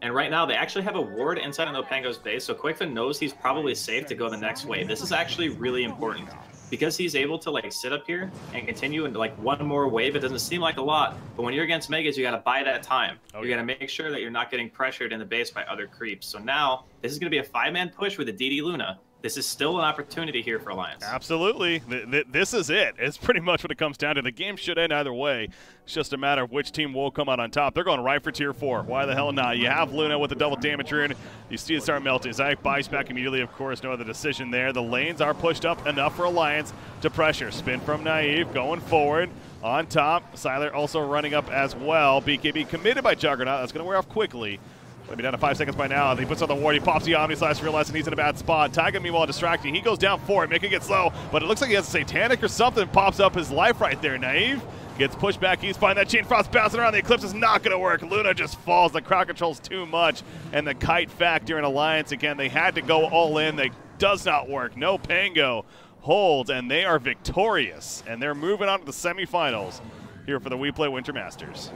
And right now they actually have a ward inside of NoPango's base, so Quakefin knows he's probably safe to go the next wave. This is actually really important because he's able to like sit up here and continue into like one more wave. It doesn't seem like a lot, but when you're against Megas, you got to buy that time. You got to make sure that you're not getting pressured in the base by other creeps. So now this is going to be a 5-man push with a DD Luna. This is still an opportunity here for Alliance. Absolutely. This is it. It's pretty much what it comes down to. The game should end either way. It's just a matter of which team will come out on top. They're going right for tier 4. Why the hell not? You have Luna with the double damage rune. You see it start melting. Zayek buys back immediately, of course. No other decision there. The lanes are pushed up enough for Alliance to pressure. Spin from Naive, going forward. On top, Siler also running up as well. BKB committed by Juggernaut. That's going to wear off quickly. Going to be down to 5 seconds by now. He puts on the ward. He pops the Omni Slash, realizing he's in a bad spot. Taiga, meanwhile, distracting. He goes down for it, making it slow. But it looks like he has a Satanic or something. Pops up his life right there. Naive gets pushed back. He's fine. That Chain Frost bouncing around. The Eclipse is not going to work. Luna just falls. The crowd controls too much. And the kite factor in Alliance, again, they had to go all in. They does not work. NoPango holds, and they are victorious. And they're moving on to the semifinals here for the WePlay Winter Masters.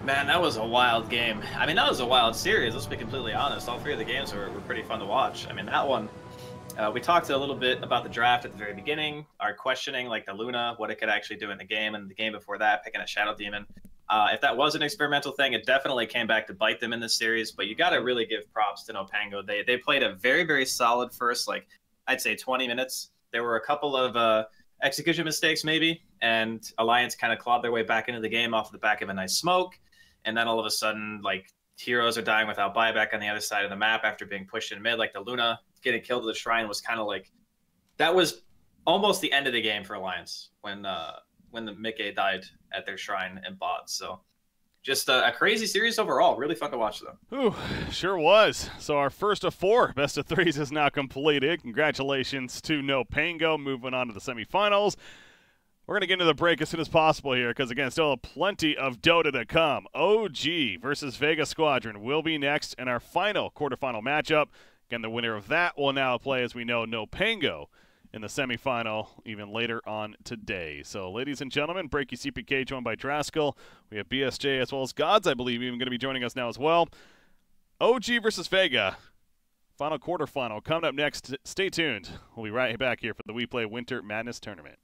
Man, that was a wild game. I mean, that was a wild series, let's be completely honest. All 3 of the games were pretty fun to watch. I mean, that one, we talked a little bit about the draft at the very beginning, our questioning, like the Luna, what it could actually do in the game, and the game before that, picking a Shadow Demon. If that was an experimental thing, it definitely came back to bite them in this series, but you got to really give props to NoPango. They played a very, very solid first, like, I'd say 20 minutes. There were a couple of execution mistakes, maybe, and Alliance kind of clawed their way back into the game off the back of a nice smoke. And then all of a sudden, like, heroes are dying without buyback on the other side of the map after being pushed in mid. Like, the Luna getting killed at the shrine was kind of like, that was almost the end of the game for Alliance when the Mickey died at their shrine and bot. So just a crazy series overall. Really fun to watch, though. Ooh, sure was. So our first of 4 best of 3s is now completed. Congratulations to NoPango moving on to the semifinals. We're going to get into the break as soon as possible here because, again, still plenty of Dota to come. OG versus Vega Squadron will be next in our final quarterfinal matchup. Again, the winner of that will now play, as we know, NoPango in the semifinal even later on today. So, ladies and gentlemen, Breaky CPK joined by Draskyl. We have BSJ as well as Gods, I believe, even going to be joining us now as well. OG versus Vega. Final quarterfinal coming up next. Stay tuned. We'll be right back here for the WePlay Winter Madness Tournament.